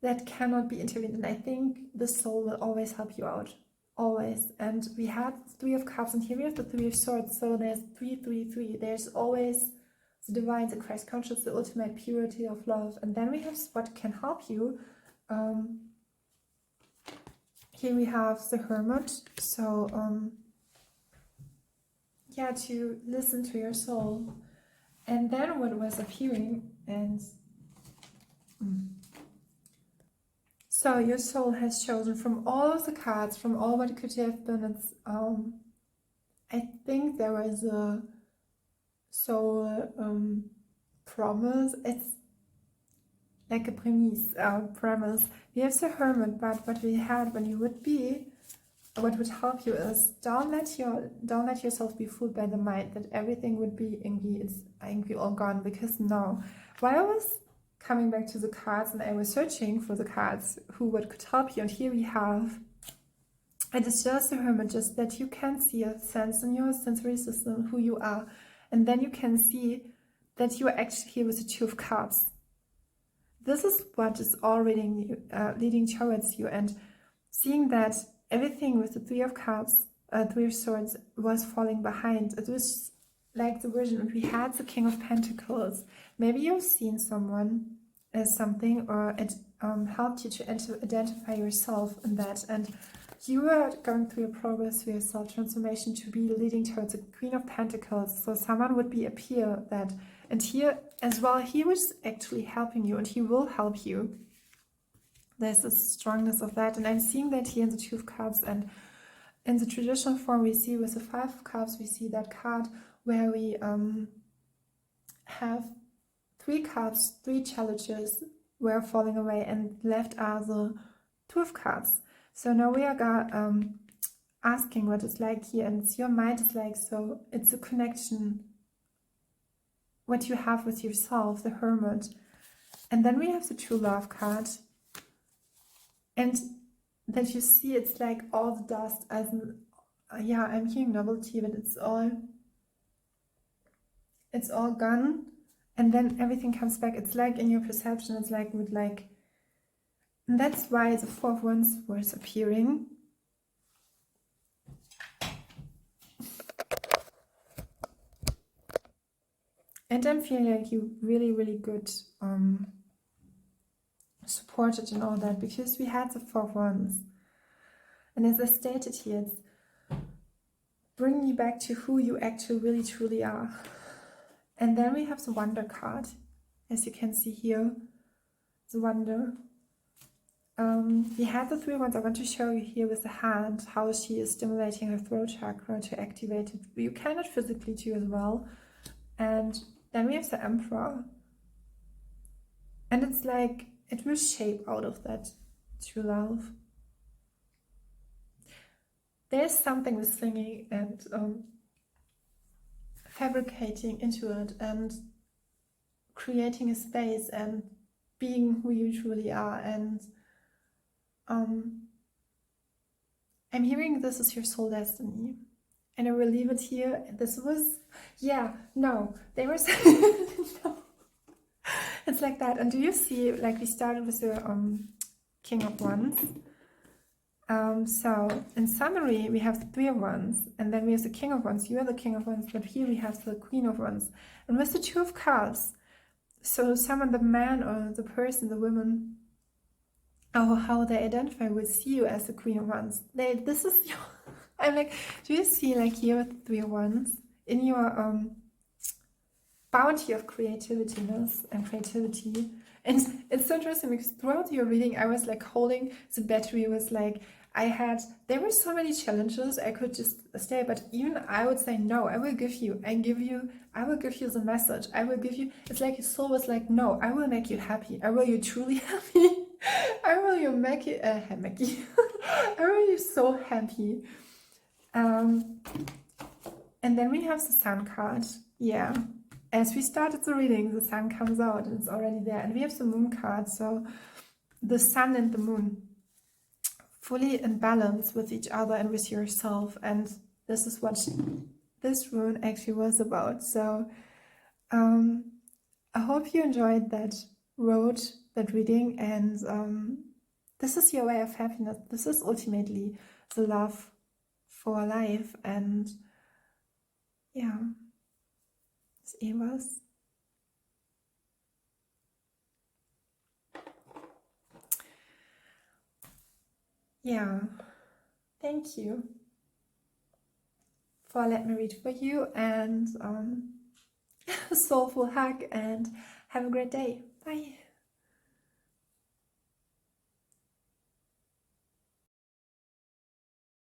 that cannot be intervened. And I think the soul will always help you out, always. And we had 3 of cups, and here we have the 3 of swords, so there's 3, 3, 3. There's always the divine, the Christ conscious, the ultimate purity of love. And then we have what can help you. Here we have the Hermit, so yeah, to listen to your soul. And then what was appearing, and so your soul has chosen from all of the cards, from all what could have been, it's I think there was a soul promise. It's like a premise. We have the Hermit, but what we had when you would be, what would help you is don't let yourself be fooled by the mind that everything would be angry all gone, because no. While I was coming back to the cards and I was searching for the cards what could help you, and here we have, it is just the Hermit, just that you can see a sense in your sensory system who you are, and then you can see that you are actually here with the 2 of Cups. This is what is all leading towards you, and seeing that everything with the 3 of Cups, 3 of Swords was falling behind. It was like the version we had the King of Pentacles. Maybe you've seen someone as something, or it helped you to identify yourself in that, and you were going through a progress through your self-transformation to be leading towards the Queen of Pentacles. So someone would appear that, and here as well, he was actually helping you, and he will help you. There's a strongness of that, and I'm seeing that here in the 2 of Cups, and in the traditional form we see with the 5 of Cups, we see that card where we have 3 cups, 3 challenges were falling away, and left are the 2 of Cups. So now we are asking what it's like here, and it's your mind is like, so it's a connection, what you have with yourself, the Hermit. And then we have the True Love card, and that you see it's like all the dust, as yeah, I'm hearing novelty, but it's all gone, and then everything comes back. It's like in your perception, it's like and that's why the 4 of Wands was appearing. And I'm feeling like you really, really good supported and all that, because we had the 4 of Wands. And as I stated here, it's bringing you back to who you actually really truly are. And then we have the Wonder card, as you can see here, the Wonder. We had the 3 of Wands. I want to show you here with the hand how she is stimulating her throat chakra to activate it. You cannot physically do as well. And then we have the Emperor. And it's like, it will shape out of that true love. There's something with singing and fabricating into it and creating a space and being who you truly are. And I'm hearing this is your soul destiny. And I will leave it here. This was, yeah, no, they were saying, no. It's like that. And do you see, like we started with the King of Wands. So in summary, we have the 3 of Wands, and then we have the King of Wands. You are the King of Wands, but here we have the Queen of Wands. And with the 2 of Cups, so someone, the man or the person, the woman, or how they identify with you as the Queen of Wands. This is your, I'm like, do you see like here with the 3 of Wands in your bounty of creativeness and creativity? And it's so interesting because throughout your reading, I was like holding the battery, was like, there were so many challenges I could just stay, but even I would say, no, I will give you the message, I will give you, it's like your soul was like, no, I will make you happy, I will you truly happy, I will you make it, happy, I will you so happy. And then we have the Sun card, yeah. As we started the reading, the Sun comes out and it's already there. And we have the Moon card, so the Sun and the Moon fully in balance with each other and with yourself. And this is what this rune actually was about. So I hope you enjoyed that reading, and this is your way of happiness. This is ultimately the love for life. And yeah, it's Eva's. Yeah, thank you for letting me read for you, and soulful hug, and have a great day. Bye.